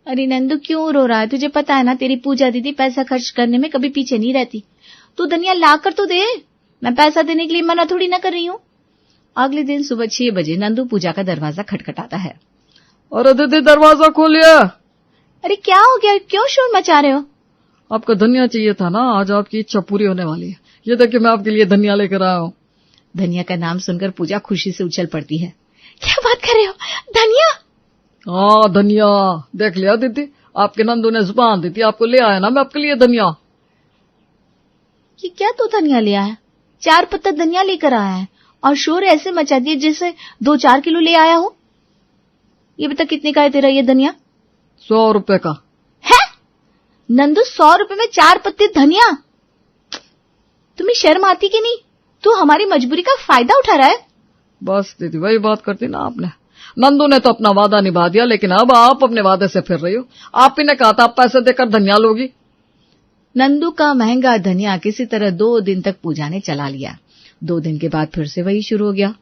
अरे नंदू क्यों रो रहा है? तुझे पता है ना तेरी पूजा दीदी पैसा खर्च करने में कभी पीछे नहीं रहती। तू धनिया ला कर तो दे, मैं पैसा देने के लिए मना थोड़ी ना कर रही हूँ। अगले दिन सुबह 6 बजे नंदू पूजा का दरवाजा खटखटाता है। अरे दीदी दरवाजा खोलिए। अरे क्या हो गया, क्यों शोर मचा रहे हो? आपको धनिया चाहिए था ना, आज आपकी इच्छा पूरी होने वाली है। ये देखिए मैं आपके लिए धनिया लेकर आया हूँ। धनिया का नाम सुनकर पूजा खुशी से उछल पड़ती है। क्या बात कर रहे हो, धनिया? हाँ धनिया, देख लिया दीदी, आपके नंदू ने जुबान दी थी, आपको ले आया ना मैं आपके लिए धनिया। ये क्या तू धनिया ले आया? 4 पत्ता धनिया लेकर आया है और शोर ऐसे मचा दिए जैसे 2-4 किलो ले आया हो। ये बता कितने का है तेरा ये धनिया? 100 रुपए का है। नंदू 100 रुपए में 4 पत्ते धनिया? तुम्हें शर्म आती कि नहीं? तू हमारी मजबूरी का फायदा उठा रहा है। बस दीदी वही बात करती ना आपने। नंदू ने तो अपना वादा निभा दिया, लेकिन अब आप अपने वादे से फिर रही हो। आप ही ने कहा था आप पैसे देकर धनिया लोगी। नंदू का महंगा धनिया किसी तरह 2 दिन तक पूजा ने चला लिया। 2 दिन के बाद फिर से वही शुरू हो गया।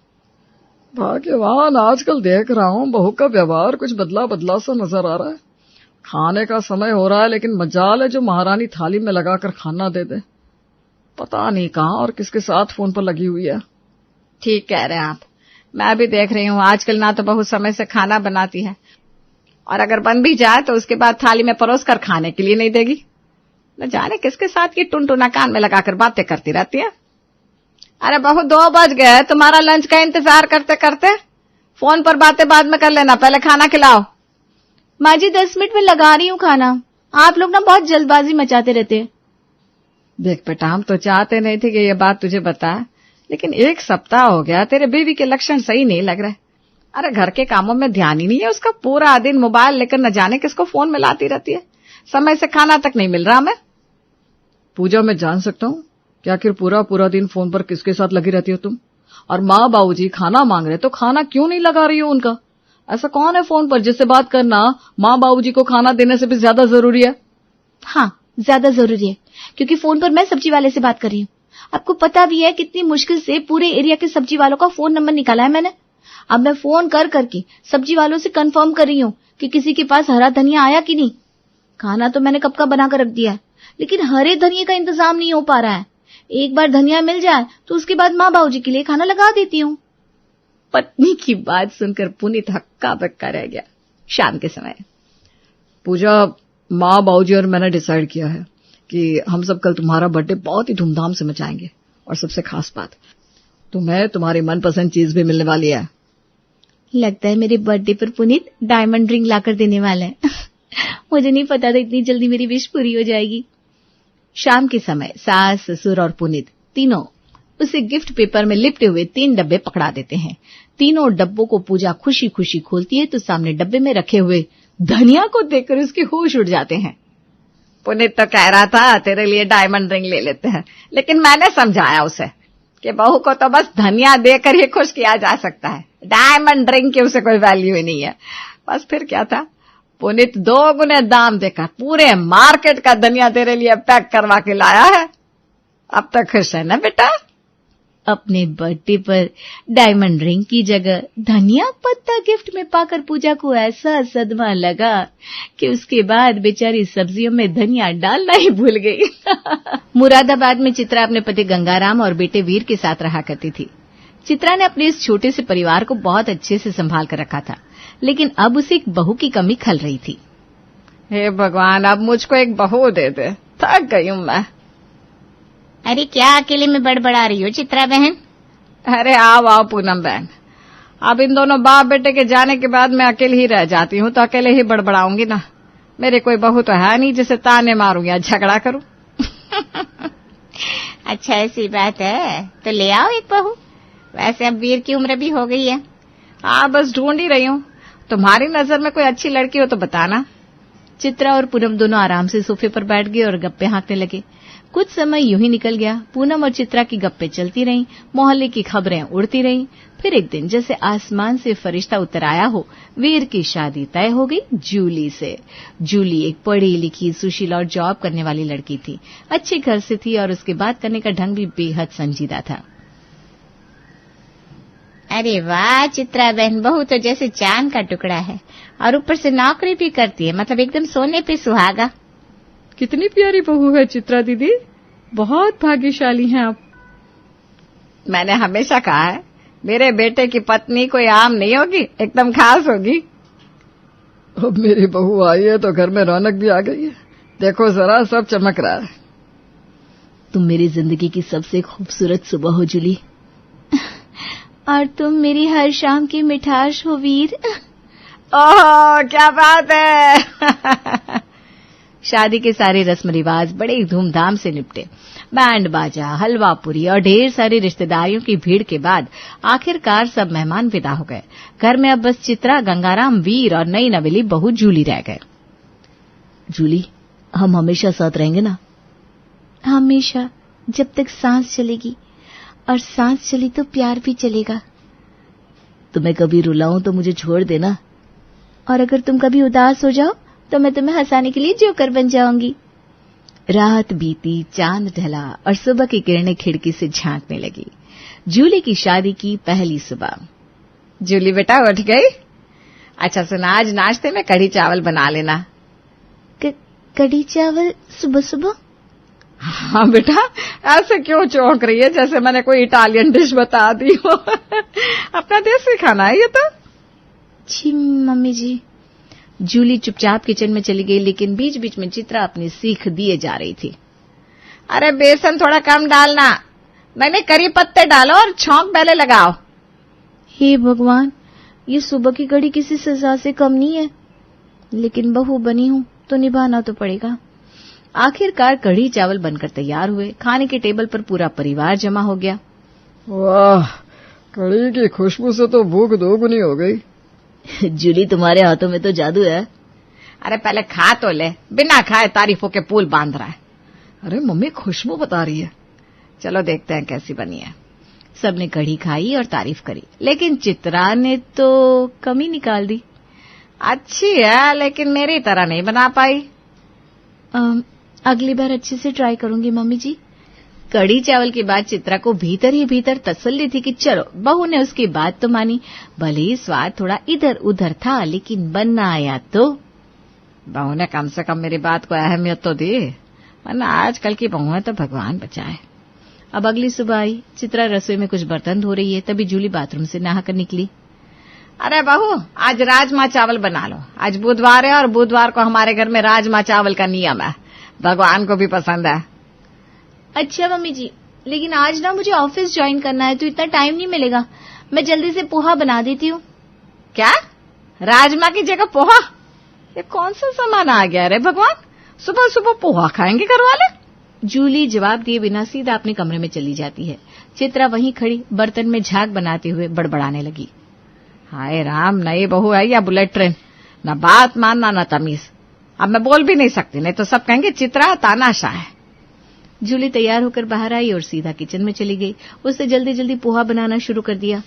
भाग्यवान, आजकल देख रहा हूँ बहू का व्यवहार कुछ बदला बदला सा नजर आ रहा है। खाने का समय हो रहा है, लेकिन मजाल है जो महारानी थाली में लगाकर खाना दे दे। पता नहीं कहाँ और किसके साथ फोन पर लगी हुई है। ठीक कह रहे हैं आप, मैं भी देख रही हूँ आजकल ना तो बहुत समय से खाना बनाती है, और अगर बन भी जाए तो उसके बाद थाली में परोस कर खाने के लिए नहीं देगी। न जाने किसके साथ ये टुनटुना कान में लगाकर बातें करती रहती है। अरे बहू 2 बज गए, तुम्हारा लंच का इंतजार करते करते। फोन पर बातें बाद में कर लेना, पहले खाना खिलाओ। माँ जी 10 मिनट में लगा रही हूँ खाना, आप लोग ना बहुत जल्दबाजी मचाते रहते हैं। देख बेटा, हम तो चाहते नहीं थे कि ये बात तुझे बताए, लेकिन 1 सप्ताह हो गया तेरे बीवी के लक्षण सही नहीं लग रहे। अरे घर के कामों में ध्यान ही नहीं है उसका, पूरा दिन मोबाइल लेकर न जाने किसको फोन मिलाती रहती है, समय से खाना तक नहीं मिल रहा हमें। पूजा मैं जान सकता हूँ कि आखिर पूरा दिन फोन पर किसके साथ लगी रहती हो तुम? और माँ बाबूजी खाना मांग रहे तो खाना क्यों नहीं लगा रही हो उनका? ऐसा कौन है फोन पर जिससे बात करना माँ बाबूजी को खाना देने से भी ज्यादा जरूरी है? हाँ ज्यादा जरूरी है, क्योंकि फोन पर मैं सब्जी वाले से बात कर रही हूँ। आपको पता भी है कितनी मुश्किल से पूरे एरिया के सब्जी वालों का फोन नंबर निकाला है मैंने। अब मैं फोन कर करके सब्जी वालों से कंफर्म कर रही हूँ कि किसी के पास हरा धनिया आया कि नहीं। खाना तो मैंने कब का बनाकर रख दिया है, लेकिन हरे धनिये का इंतजाम नहीं हो पा रहा है। एक बार धनिया मिल जाए तो उसके बाद माँ बाबूजी के लिए खाना लगा देती हूँ। पत्नी की बात सुनकर पुनीत हक्का बक्का रह गया। शाम के समय पूजा, माँ बाबूजी और मैंने डिसाइड किया है कि हम सब कल तुम्हारा बर्थडे बहुत ही धूमधाम से मचाएंगे, और सबसे खास बात, तुम्हें तुम्हारी मनपसंद चीज भी मिलने वाली है। लगता है मेरे बर्थडे पर पुनीत डायमंड रिंग लाकर देने वाले हैं। मुझे नहीं पता था इतनी जल्दी मेरी विश पूरी हो जाएगी। शाम के समय सास, ससुर और पुनीत तीनों उसे गिफ्ट पेपर में लिपटे हुए 3 डब्बे पकड़ा देते हैं। तीनों डब्बों को पूजा खुशी खुशी खोलती है तो सामने डब्बे में रखे हुए धनिया को देखकर उसके होश उड़ जाते हैं। पुनीत तो कह रहा था तेरे लिए डायमंड रिंग ले लेते हैं, लेकिन मैंने समझाया उसे कि बहू को तो बस धनिया देकर ही खुश किया जा सकता है, डायमंड रिंग की उसे कोई वैल्यू ही नहीं है। बस फिर क्या था, पुनीत 2 गुने दाम देकर पूरे मार्केट का धनिया तेरे लिए पैक करवा के लाया है। अब तक खुश है ना बेटा? अपने बर्थडे पर डायमंड रिंग की जगह धनिया पत्ता गिफ्ट में पाकर पूजा को ऐसा सदमा लगा कि उसके बाद बेचारी सब्जियों में धनिया डालना ही भूल गई। मुरादाबाद में चित्रा अपने पति गंगाराम और बेटे वीर के साथ रहा करती थी। चित्रा ने अपने इस छोटे से परिवार को बहुत अच्छे से संभाल कर रखा था, लेकिन अब उसे एक बहू की कमी खल रही थी। हे भगवान, अब मुझको एक बहू दे दे, थक गई हूं मैं। अरे क्या अकेले में बड़बड़ा रही हो चित्रा बहन? अरे आओ पूनम बहन, अब इन दोनों बाप बेटे के जाने के बाद मैं अकेले ही रह जाती हूँ तो अकेले ही बड़बड़ाऊंगी ना। मेरे कोई बहू तो है नहीं जिसे ताने मारूं या झगड़ा करूं। अच्छा ऐसी बात है तो ले आओ एक बहू। वैसे अब वीर की उम्र भी हो गई है। हाँ बस ढूंढ ही रही हूँ, तुम्हारी नजर में कोई अच्छी लड़की हो तो बताना। चित्रा और पूनम दोनों आराम से सोफे पर बैठ गए और गप्पे हाँकने लगे। कुछ समय यूं ही निकल गया। पूनम और चित्रा की गप्पे चलती रहीं, मोहल्ले की खबरें उड़ती रहीं। फिर एक दिन जैसे आसमान से फरिश्ता उतर आया हो, वीर की शादी तय हो गई जूली से। जूली एक पढ़ी लिखी, सुशील और जॉब करने वाली लड़की थी। अच्छे घर से थी और उसके बात करने का ढंग भी बेहद संजीदा था। अरे वाह चित्रा बहन, बहू तो जैसे चांद का टुकड़ा है और ऊपर से नौकरी भी करती है, मतलब एकदम सोने पे सुहागा। कितनी प्यारी बहू है चित्रा दीदी, बहुत भाग्यशाली हैं आप। मैंने हमेशा कहा है मेरे बेटे की पत्नी कोई आम नहीं होगी, एकदम खास होगी। अब मेरी बहू आई है तो घर में रौनक भी आ गई है। देखो जरा, सब चमक रहा है। तुम मेरी जिंदगी की सबसे खूबसूरत सुबह हो जूली, और तुम मेरी हर शाम की मिठास हो वीर। ओह क्या बात है। शादी के सारे रस्म रिवाज बड़े धूमधाम से निपटे। बैंड बाजा, हलवा पूरी और ढेर सारी रिश्तेदारियों की भीड़ के बाद आखिरकार सब मेहमान विदा हो गए। घर में अब बस चित्रा, गंगाराम, वीर और नई नवेली बहू जूली रह गए। जूली, हम हमेशा साथ रहेंगे ना? हमेशा, जब तक सांस चलेगी, और सांस चली तो प्यार भी चलेगा। तुम्हें कभी रुलाऊं तो मुझे छोड़ देना, और अगर तुम कभी उदास हो जाओ तो मैं तुम्हें हंसाने के लिए जोकर बन जाऊंगी। रात बीती, चांद ढला और सुबह की किरणें खिड़की से झांकने लगी। जूली की शादी की पहली सुबह। जूली बेटा उठ गई? अच्छा सुना, आज नाश्ते में कढ़ी चावल बना लेना। कढ़ी चावल सुबह सुबह? हाँ बेटा, ऐसे क्यों चौंक रही है जैसे मैंने कोई इटालियन डिश बता दी हो। अपना देसी खाना है ये तो। जी मम्मी जी। जूली चुपचाप किचन में चली गई, लेकिन बीच बीच में चित्रा अपनी सीख दिए जा रही थी। अरे बेसन थोड़ा कम डालना, मैंने करी पत्ते डालो और छौंक पहले लगाओ। हे भगवान, ये सुबह की कढ़ी किसी सजा से कम नहीं है, लेकिन बहू बनी हूं तो निभाना तो पड़ेगा। आखिरकार कढ़ी चावल बनकर तैयार हुए। खाने के टेबल पर पूरा परिवार जमा हो गया। वाह, कढ़ी की खुशबू से तो भूख दोगुनी हो गई। जूली, तुम्हारे हाथों में तो जादू है। अरे पहले खा तो ले, बिना खाए तारीफों के पुल बांध रहा है। अरे मम्मी खुशबू बता रही है। चलो देखते हैं कैसी बनी है। सबने कढ़ी खाई और तारीफ करी, लेकिन चित्रा ने तो कमी निकाल दी। अच्छी है, लेकिन मेरी तरह नहीं बना पाई। अगली बार अच्छे से ट्राई करूंगी मम्मी जी। कढ़ी चावल की बात चित्रा को भीतर ही भीतर तसल्ली थी कि चलो, बहू ने उसकी बात तो मानी। भले ही स्वाद थोड़ा इधर उधर था, लेकिन बनना आया तो। बहू ने कम से कम मेरी बात को अहमियत तो दी, वरना आजकल की बहू है तो भगवान बचाए। अब अगली सुबह आई। चित्रा रसोई में कुछ बर्तन धो रही है, तभी जूली बाथरूम से नहाकर निकली। अरे बहू, आज राजमा चावल बना लो। आज बुधवार है और बुधवार को हमारे घर में राजमा चावल का नियम है, भगवान को भी पसंद है। अच्छा मम्मी जी, लेकिन आज ना मुझे ऑफिस ज्वाइन करना है तो इतना टाइम नहीं मिलेगा। मैं जल्दी से पोहा बना देती हूँ। क्या? राजमा की जगह पोहा? ये कौन सा सामान आ गया रे भगवान, सुबह सुबह पोहा खाएंगे घर वाले? जूली जवाब दिए बिना सीधा अपने कमरे में चली जाती है। चित्रा वहीं खड़ी बर्तन में झाग बनाते हुए बड़बड़ाने लगी। हाय राम, नई बहू है या बुलेट ट्रेन, न बात मानना न तमीज। अब मैं बोल भी नहीं सकती, नहीं तो सब कहेंगे चित्रा तानाशाह है। जूली तैयार होकर बाहर आई और सीधा किचन में चली गई। उसने जल्दी जल्दी पोहा बनाना शुरू कर दिया।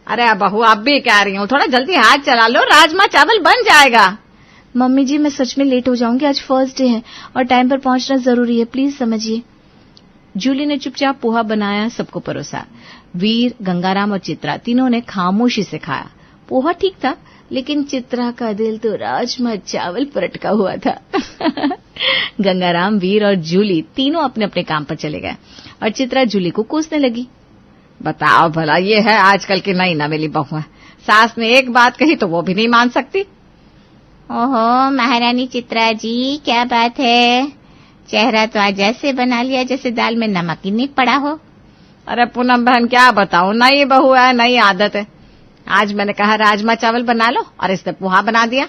अरे बहू, अब भी कह रही हूँ, थोड़ा जल्दी हाथ चला लो, राजमा चावल बन जाएगा। मम्मी जी, मैं सच में लेट हो जाऊंगी। आज फर्स्ट डे है और टाइम पर पहुंचना जरूरी है, प्लीज समझिए। जूली ने चुपचाप पोहा बनाया, सबको परोसा। वीर, गंगाराम और चित्रा तीनों ने खामोशी से खाया। पोहा ठीक था, लेकिन चित्रा का दिल तो राजमा चावल पर अटका हुआ था। गंगाराम, वीर और जूली तीनों अपने अपने काम पर चले गए और चित्रा जूली को कोसने लगी। बताओ भला, ये है आजकल की नई नवेली बहू है, सास ने एक बात कही तो वो भी नहीं मान सकती। ओहो महारानी चित्रा जी, क्या बात है? चेहरा तो आज ऐसे बना लिया जैसे दाल में नमक ही नहीं पड़ा हो। अरे पूनम बहन, क्या बताऊं, नई बहू है, नई आदत है। आज मैंने कहा राजमा चावल बना लो और इसने पोहा बना दिया।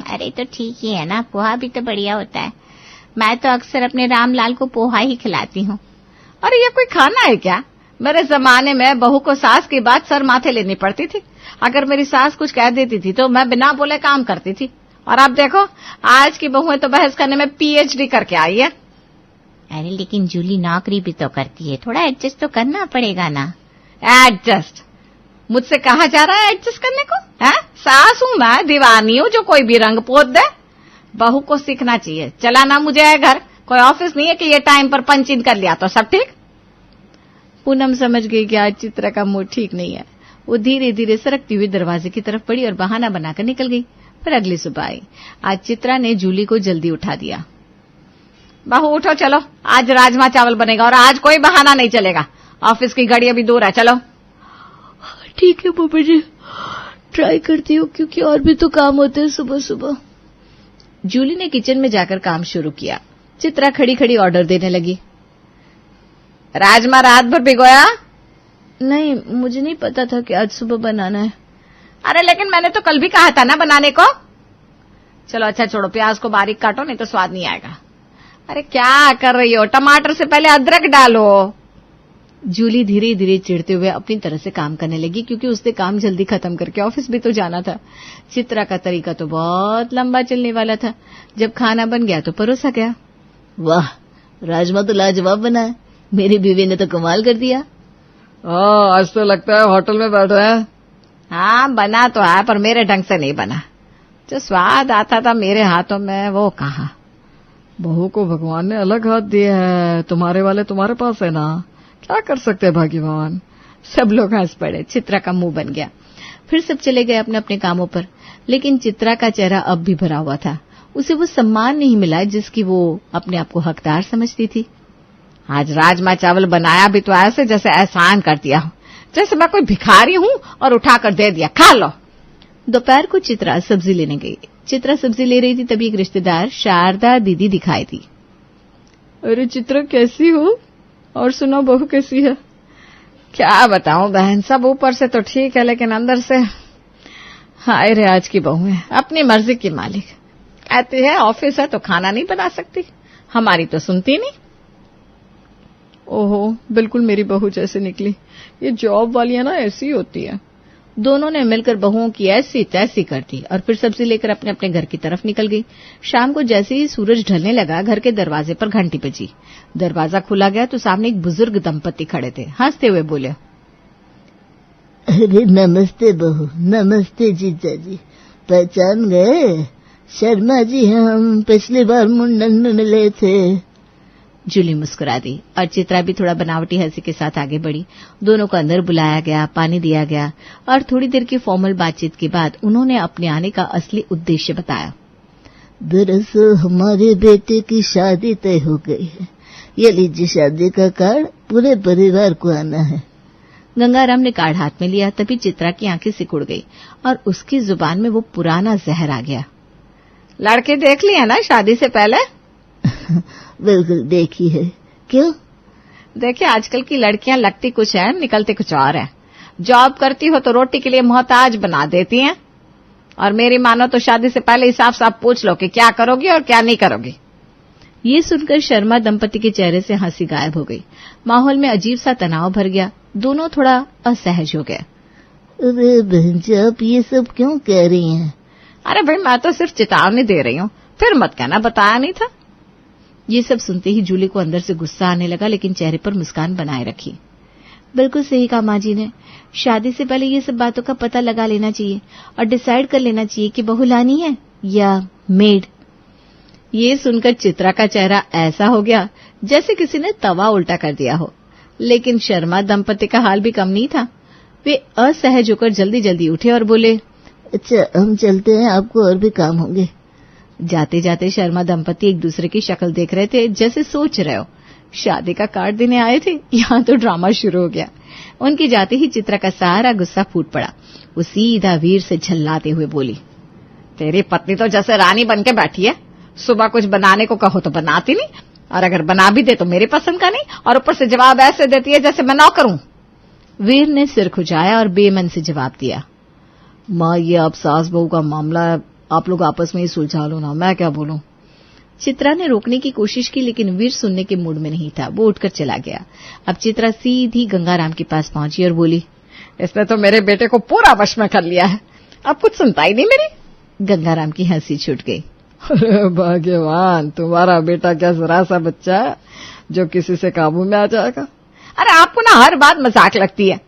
अरे तो ठीक ही है ना, पोहा भी तो बढ़िया होता है। मैं तो अक्सर अपने रामलाल को पोहा ही खिलाती हूँ। अरे ये कोई खाना है क्या? मेरे जमाने में बहू को सास की बात सर माथे लेनी पड़ती थी। अगर मेरी सास कुछ कह देती थी तो मैं बिना बोले काम करती थी, और अब देखो आज की बहू तो बहस करने में PhD करके आई है। अरे लेकिन जूली नौकरी भी तो करती है, थोड़ा एडजस्ट तो करना पड़ेगा ना। एडजस्ट? मुझसे कहा जा रहा है एडजस्ट करने को? है सास हूं मैं, दीवानी हूं जो कोई भी रंग पोत दे। बहू को सीखना चाहिए। चला ना मुझे है घर, कोई ऑफिस नहीं है कि ये टाइम पर पंच इन कर लिया तो सब ठीक। पूनम समझ गई कि आज चित्रा का मूड ठीक नहीं है। वो धीरे धीरे सरकती हुई दरवाजे की तरफ बढ़ी और बहाना बनाकर निकल गई। फिर अगली सुबह आई। आज चित्रा ने जूली को जल्दी उठा दिया। बहू उठो, चलो आज राजमा चावल बनेगा और आज कोई बहाना नहीं चलेगा। ऑफिस की गाड़ी अभी दूर है, चलो। ठीक है पापा जी, ट्राई करती हूँ, क्योंकि और भी तो काम होते हैं सुबह सुबह। जूली ने किचन में जाकर काम शुरू किया। चित्रा खड़ी खड़ी ऑर्डर देने लगी। राजमा रात भर भिगोया? नहीं, मुझे नहीं पता था कि आज सुबह बनाना है। अरे लेकिन मैंने तो कल भी कहा था ना बनाने को। चलो अच्छा छोड़ो, प्याज को बारीक काटो, नहीं तो स्वाद नहीं आएगा। अरे क्या कर रही हो, टमाटर से पहले अदरक डालो। जूली धीरे धीरे चिढ़ते हुए अपनी तरह से काम करने लगी, क्योंकि उसने काम जल्दी खत्म करके ऑफिस भी तो जाना था। चित्रा का तरीका तो बहुत लंबा चलने वाला था। जब खाना बन गया तो परोसा गया। वाह, राजमा तो लाजवाब बना है, मेरी बीवी ने तो कमाल कर दिया। आज तो लगता है होटल में बैठ रहे हैं। हाँ बना तो है, पर मेरे ढंग से नहीं बना। जो स्वाद आता था मेरे हाथों में वो कहाँ। बहू को भगवान ने अलग हाथ दिए हैं, तुम्हारे वाले तुम्हारे पास है ना, क्या कर सकते हैं भाग्यवान। सब लोग हंस पड़े। चित्रा का मुंह बन गया। फिर सब चले गए अपने अपने कामों पर, लेकिन चित्रा का चेहरा अब भी भरा हुआ था। उसे वो सम्मान नहीं मिला जिसकी वो अपने आप को हकदार समझती थी। आज राजमा चावल बनाया भी तो ऐसे जैसे एहसान कर दिया हो, जैसे मैं कोई भिखारी हूँ और उठाकर दे दिया, खा लो। दोपहर को चित्रा सब्जी लेने गई। चित्रा सब्जी ले रही थी, तभी एक रिश्तेदार शारदा दीदी दिखाई दी। अरे चित्रा कैसी हो, और सुनो बहू कैसी है? क्या बताऊं बहन, सब ऊपर से तो ठीक है, लेकिन अंदर से हाय रे आज की बहू है, अपनी मर्जी की मालिक। कहती है ऑफिस है तो खाना नहीं बना सकती, हमारी तो सुनती नहीं। ओहो, बिल्कुल मेरी बहू जैसे निकली। ये जॉब वालियां ना ऐसी होती है। दोनों ने मिलकर बहुओं की ऐसी तैसी कर दी और फिर सब्जी लेकर अपने अपने घर की तरफ निकल गई। शाम को जैसे ही सूरज ढलने लगा, घर के दरवाजे पर घंटी बजी। दरवाजा खुला गया तो सामने एक बुजुर्ग दंपति खड़े थे। हंसते हुए बोले, अरे नमस्ते बहू, नमस्ते जीजा जी, पहचान गए? शर्मा जी हैं हम, पिछली बार मुंडन में मिले थे। जूली मुस्कुरा दी और चित्रा भी थोड़ा बनावटी हंसी के साथ आगे बढ़ी। दोनों को अंदर बुलाया गया, पानी दिया गया और थोड़ी देर की फॉर्मल बातचीत के बाद उन्होंने अपने आने का असली उद्देश्य बताया। दरअसल हमारे बेटे की शादी तय हो गई है, ये लीजिए शादी का कार्ड, पूरे परिवार को आना है। गंगाराम ने कार्ड हाथ में लिया, तभी चित्रा की आंखें सिकुड़ गई और उसकी जुबान में वो पुराना जहर आ गया। लड़के देख लिया ना शादी से पहले? बिल्कुल देखी है। क्यों? देखिए आजकल की लड़कियां लगती कुछ है, निकलती कुछ और है। जॉब करती हो तो रोटी के लिए मोहताज बना देती हैं, और मेरी मानो तो शादी से पहले ही साफ साफ पूछ लो कि क्या करोगी और क्या नहीं करोगी। ये सुनकर शर्मा दंपति के चेहरे से हंसी गायब हो गई। माहौल में अजीब सा तनाव भर गया। दोनों थोड़ा असहज हो गए। अरे बहन जी, आप ये सब क्यों कह रही हैं? अरे भाई मैं तो सिर्फ चेतावनी दे रही हूँ, फिर मत कहना बताया नहीं था। ये सब सुनते ही जूली को अंदर से गुस्सा आने लगा, लेकिन चेहरे पर मुस्कान बनाए रखी। बिल्कुल सही कहा माँ जी ने, शादी से पहले ये सब बातों का पता लगा लेना चाहिए और डिसाइड कर लेना चाहिए कि बहू लानी है या मेड। ये सुनकर चित्रा का चेहरा ऐसा हो गया जैसे किसी ने तवा उल्टा कर दिया हो, लेकिन शर्मा दंपति का हाल भी कम नहीं था। वे असहज होकर जल्दी जल्दी उठे और बोले, अच्छा हम चलते हैं, आपको और भी काम होंगे। जाते जाते शर्मा दंपति एक दूसरे की शक्ल देख रहे थे, जैसे सोच रहे हो शादी का कार्ड देने आए थे, यहाँ तो ड्रामा शुरू हो गया। उनके जाते ही चित्रा का सारा गुस्सा फूट पड़ा। वो सीधा वीर से झल्लाते हुए बोली, तेरी पत्नी तो जैसे रानी बन के बैठी है, सुबह कुछ बनाने को कहो तो बनाती नहीं, और अगर बना भी दे तो मेरी पसंद का नहीं, और ऊपर से जवाब ऐसे देती है जैसे मैं नौकर हूं। वीर ने सिर खुजाया और बेमन से जवाब दिया, माँ ये आप सास बहू का मामला है, आप लोग आपस में ही सुलझा लो ना, मैं क्या बोलूं। चित्रा ने रोकने की कोशिश की, लेकिन वीर सुनने के मूड में नहीं था। वो उठकर चला गया। अब चित्रा सीधी गंगाराम के पास पहुंची और बोली, इसने तो मेरे बेटे को पूरा वश में कर लिया है, अब कुछ सुनता ही नहीं मेरी। गंगाराम की हंसी छूट गई। अरे भाग्यवान, तुम्हारा बेटा क्या जरा सा बच्चा है जो किसी से काबू में आ जाएगा। अरे आपको ना हर बात मजाक लगती है।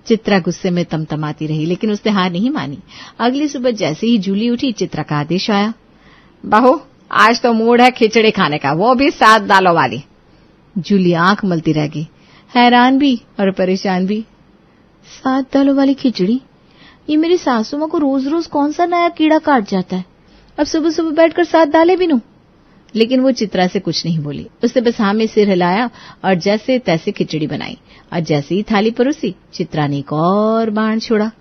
चित्रा गुस्से में तमतमाती रही, लेकिन उसने हार नहीं मानी। अगली सुबह जैसे ही जूली उठी, चित्रा का आदेश आया, बहू आज तो मूड है खिचड़ी खाने का, वो भी 7 दालों वाली। जूली आंख मलती रह गई, हैरान भी और परेशान भी। 7 दालों वाली खिचड़ी? ये मेरी सासू माँ को रोज रोज कौन सा नया कीड़ा काट जाता है, अब सुबह सुबह बैठकर 7 दालें बिनूं। लेकिन वो चित्रा से कुछ नहीं बोली। उसने बस हाँ में सिर हिलाया और जैसे तैसे खिचड़ी बनाई और जैसे ही थाली परोसी चित्रा ने एक और बाण छोड़ा।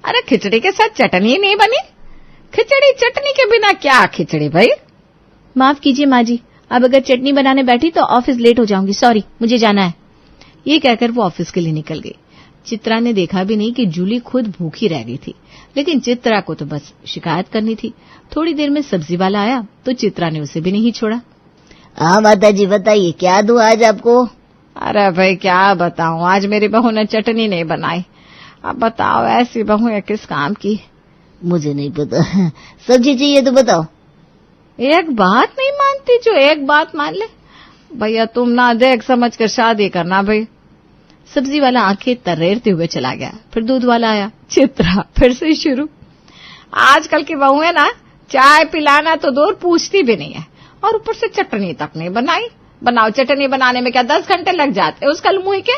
अरे खिचड़ी के साथ चटनी नहीं बनी? खिचड़ी चटनी के बिना क्या खिचड़ी भाई? माफ कीजिए माँ जी, अब अगर चटनी बनाने बैठी तो ऑफिस लेट हो जाऊंगी, सॉरी मुझे जाना है। ये कहकर वो ऑफिस के लिए निकल गई। चित्रा ने देखा भी नहीं कि जूली खुद भूखी रह गई थी, लेकिन चित्रा को तो बस शिकायत करनी थी। थोड़ी देर में सब्जी वाला आया तो चित्रा ने उसे भी नहीं छोड़ा। हाँ माता जी बताइए, क्या दूं आज आपको? अरे भाई क्या बताऊं, आज मेरी बहू ने चटनी नहीं बनाई। अब बताओ ऐसी बहू है किस काम की? मुझे नहीं पता, सब्जी चाहिए तो बताओ। एक बात नहीं मानती जो एक बात मान ले। भैया तुम ना देख समझ कर शादी करना भाई। सब्जी वाला आंखें तरेरते हुए चला गया। फिर दूध वाला आया। चित्रा फिर से शुरू। आजकल की बहू है ना, चाय पिलाना तो दूर पूछती भी नहीं है और ऊपर से चटनी तक नहीं बनाई। बनाओ, चटनी बनाने में क्या 10 घंटे लग जाते उस कल मुंह के।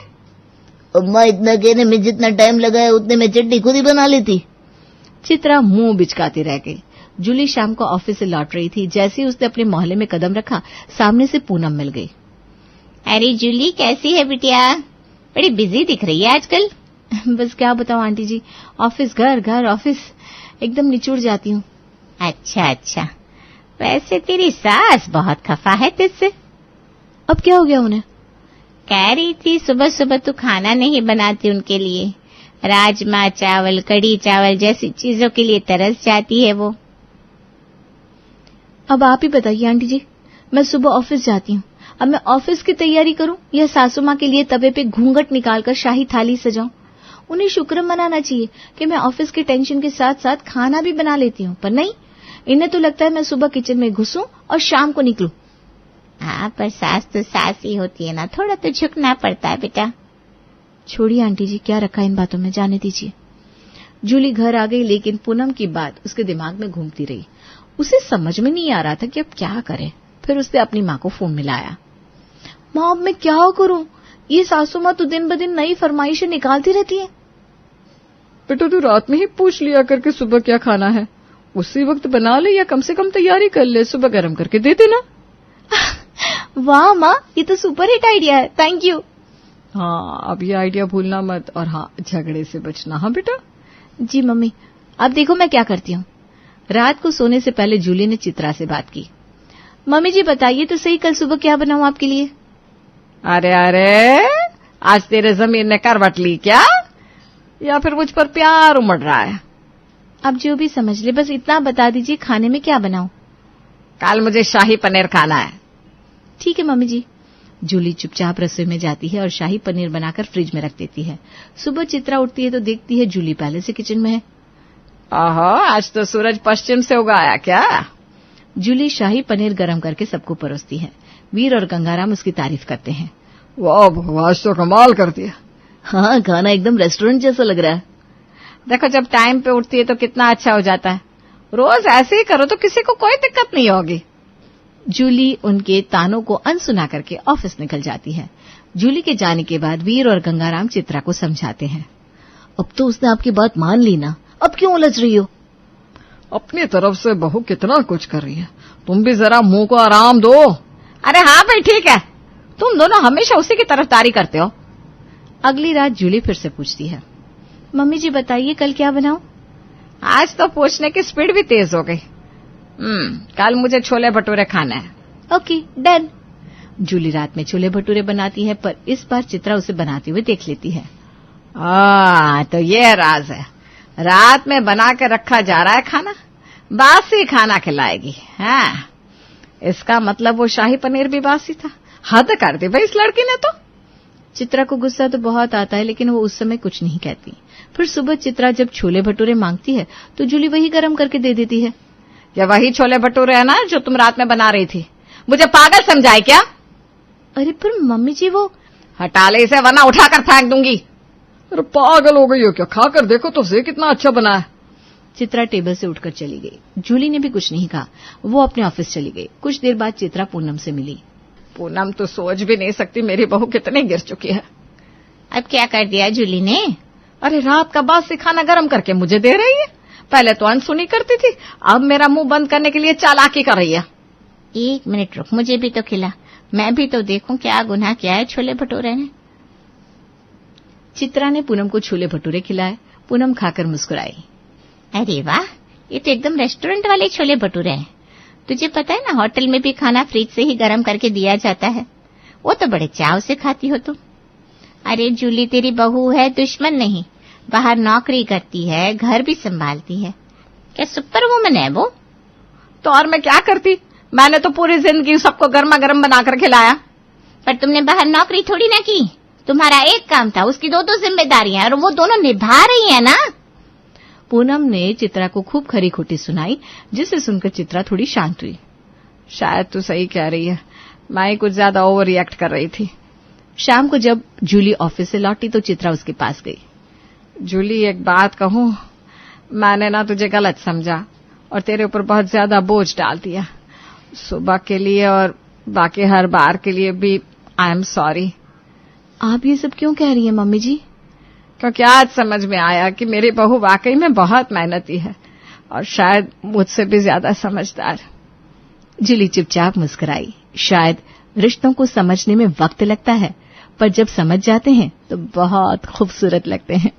अम्मा इतना कहने में जितना टाइम लगा है उतने में चटनी खुद ही बना लेती। चित्रा मुंह बिचकाती रह गई। जूली शाम को ऑफिस से लौट रही थी। जैसे ही उसने अपने मोहल्ले में कदम रखा, सामने से पूनम मिल गई। अरे जूली कैसी है बिटिया, बड़ी बिजी दिख रही है आजकल। बस क्या बताऊं आंटी जी, ऑफिस घर घर ऑफिस, एकदम निचुड़ जाती हूँ। अच्छा, वैसे तेरी सास बहुत खफा है तुझसे। अब क्या हो गया उन्हें? कह रही थी सुबह सुबह तू खाना नहीं बनाती उनके लिए, राजमा चावल कढ़ी चावल जैसी चीजों के लिए तरस जाती है वो। अब आप ही बताइए आंटी जी, मैं सुबह ऑफिस जाती हूँ, अब मैं ऑफिस की तैयारी करूं या सासू माँ के लिए तवे पे घूंघट निकालकर शाही थाली सजाऊं? उन्हें शुक्र मनाना चाहिए कि मैं ऑफिस के टेंशन के साथ साथ खाना भी बना लेती हूँ, पर नहीं, इन्हें तो लगता है मैं सुबह किचन में घुसूं और शाम को निकलूं। हाँ पर सास तो सास ही होती है ना, थोड़ा तो झुकना पड़ता है बेटा। छोड़िए आंटी जी, क्या रखा इन बातों में, जाने दीजिए। जूली घर आ गई, लेकिन पूनम की बात उसके दिमाग में घूमती रही। उसे समझ में नहीं आ रहा था कि अब क्या करे। फिर उसने अपनी माँ को फोन मिलाया। माँ अब मैं क्या करूं, ये सासू माँ तो दिन ब दिन नई फरमाइशें निकालती रहती है। बेटा तू रात में ही पूछ लिया करके सुबह क्या खाना है, उसी वक्त बना ले या कम से कम तैयारी कर ले, सुबह गर्म करके दे देना। वाह माँ, ये तो सुपर हिट आइडिया है, थैंक यू। हाँ अब ये आइडिया भूलना मत, और हाँ झगड़े से बचना। हाँ बेटा। जी मम्मी। अब देखो मैं क्या करती हूँ। रात को सोने से पहले जूली ने चित्रा से बात की। मम्मी जी बताइए तो सही, कल सुबह क्या बनाऊं आपके लिए? अरे आज तेरे जमीन ने करवट ली क्या, या फिर मुझ पर प्यार उमड़ रहा है? अब जो भी समझ ले, बस इतना बता दीजिए खाने में क्या बनाऊं। कल मुझे शाही पनीर खाना है। ठीक है मम्मी जी। जूली चुपचाप रसोई में जाती है और शाही पनीर बनाकर फ्रिज में रख देती है। सुबह चित्रा उठती है तो देखती है जूली पहले से किचन में है। आहा, आज तो सूरज पश्चिम से उगा आया क्या? जूली शाही पनीर गरम करके सबको परोसती है। वीर और गंगाराम उसकी तारीफ करते हैं। वाह बहू, आज तो कमाल कर दिया। हाँ, खाना एकदम रेस्टोरेंट जैसा लग रहा है। देखो जब टाइम पे उठती है तो कितना अच्छा हो जाता है। रोज ऐसे ही करो तो किसी को कोई दिक्कत नहीं होगी। जूली उनके तानों को अनसुना करके ऑफिस निकल जाती है। जूली के जाने के बाद वीर और गंगाराम चित्रा को समझाते हैं। अब तो उसने आपकी बात मान ली ना, अब क्यों उलझ रही हो? अपनी तरफ से बहू कितना कुछ कर रही है, तुम भी जरा मुंह को आराम दो। अरे हाँ भाई ठीक है, तुम दोनों हमेशा उसी की तरफदारी करते हो। अगली रात जूली फिर से पूछती है, मम्मी जी बताइए कल क्या बनाऊं? आज तो पूछने की स्पीड भी तेज हो गई। कल मुझे छोले भटूरे खाना है। Okay done. जूली रात में छोले भटूरे बनाती है, पर इस बार चित्रा उसे बनाते हुए देख लेती है। तो ये राज है, रात में बना के रखा जा रहा है खाना, बासी खाना खिलाएगी। हाँ, इसका मतलब वो शाही पनीर भी बासी था। हद कर दी भाई इस लड़की ने तो। चित्रा को गुस्सा तो बहुत आता है, लेकिन वो उस समय कुछ नहीं कहती। फिर सुबह चित्रा जब छोले भटूरे मांगती है तो जूली वही गरम करके दे देती है। क्या वही छोले भटूरे है ना जो तुम रात में बना रही थी? मुझे पागल समझाए क्या? अरे पर मम्मी जी वो। हटा ले इसे वरना उठाकर फेंक दूंगी। अरे पागल हो गई हो क्या? खाकर देखो तो सही कितना अच्छा बना है। चित्रा टेबल से उठकर चली गई। जूली ने भी कुछ नहीं कहा, वो अपने ऑफिस चली गई। कुछ देर बाद चित्रा पूनम से मिली। पूनम तो सोच भी नहीं सकती मेरी बहू कितनी गिर चुकी है। अब क्या कर दिया जूली ने? अरे रात का बासी खाना गरम करके मुझे दे रही है। पहले तो अनसुनी करती थी, अब मेरा मुंह बंद करने के लिए चालाकी कर रही है। 1 मिनट रुक, मुझे भी तो खिला, मैं भी तो देखूं क्या गुनाह किया है छोले भटूरे ने। चित्रा ने पूनम को छोले भटूरे खिलाए। पूनम खाकर मुस्कुराई। अरे वाह, ये तो एकदम रेस्टोरेंट वाले छोले भटूरे हैं। तुझे पता है ना, होटल में भी खाना फ्रिज से ही गर्म करके दिया जाता है। वो तो बड़े चाव से खाती हो तुम। अरे जूली, तेरी बहू है, दुश्मन नहीं। बाहर नौकरी करती है, घर भी संभालती है। क्या सुपर वुमन है वो। तो और मैं क्या करती, मैंने तो पूरी जिंदगी सबको गर्मा गर्म बनाकर खिलाया। पर तुमने बाहर नौकरी थोड़ी ना की, तुम्हारा एक काम था, उसकी 2 जिम्मेदारियां, और वो दोनों निभा रही है ना। पूनम ने चित्रा को खूब खरी खोटी सुनाई, जिसे सुनकर चित्रा थोड़ी शांत हुई। शायद तू सही कह रही है, मैं ही कुछ ज्यादा ओवर रिएक्ट कर रही थी। शाम को जब जूली ऑफिस से लौटी तो चित्रा उसके पास गई। जूली, एक बात कहूं, मैंने ना तुझे गलत समझा और तेरे ऊपर बहुत ज्यादा बोझ डाल दिया। सुबह के लिए और बाकी हर बार के लिए भी आई एम सॉरी। आप ये सब क्यों कह रही हैं मम्मी जी? क्योंकि आज समझ में आया कि मेरी बहू वाकई में बहुत मेहनती है और शायद मुझसे भी ज्यादा समझदार। जूली चुपचाप मुस्कुराई। शायद रिश्तों को समझने में वक्त लगता है, पर जब समझ जाते हैं तो बहुत खूबसूरत लगते हैं।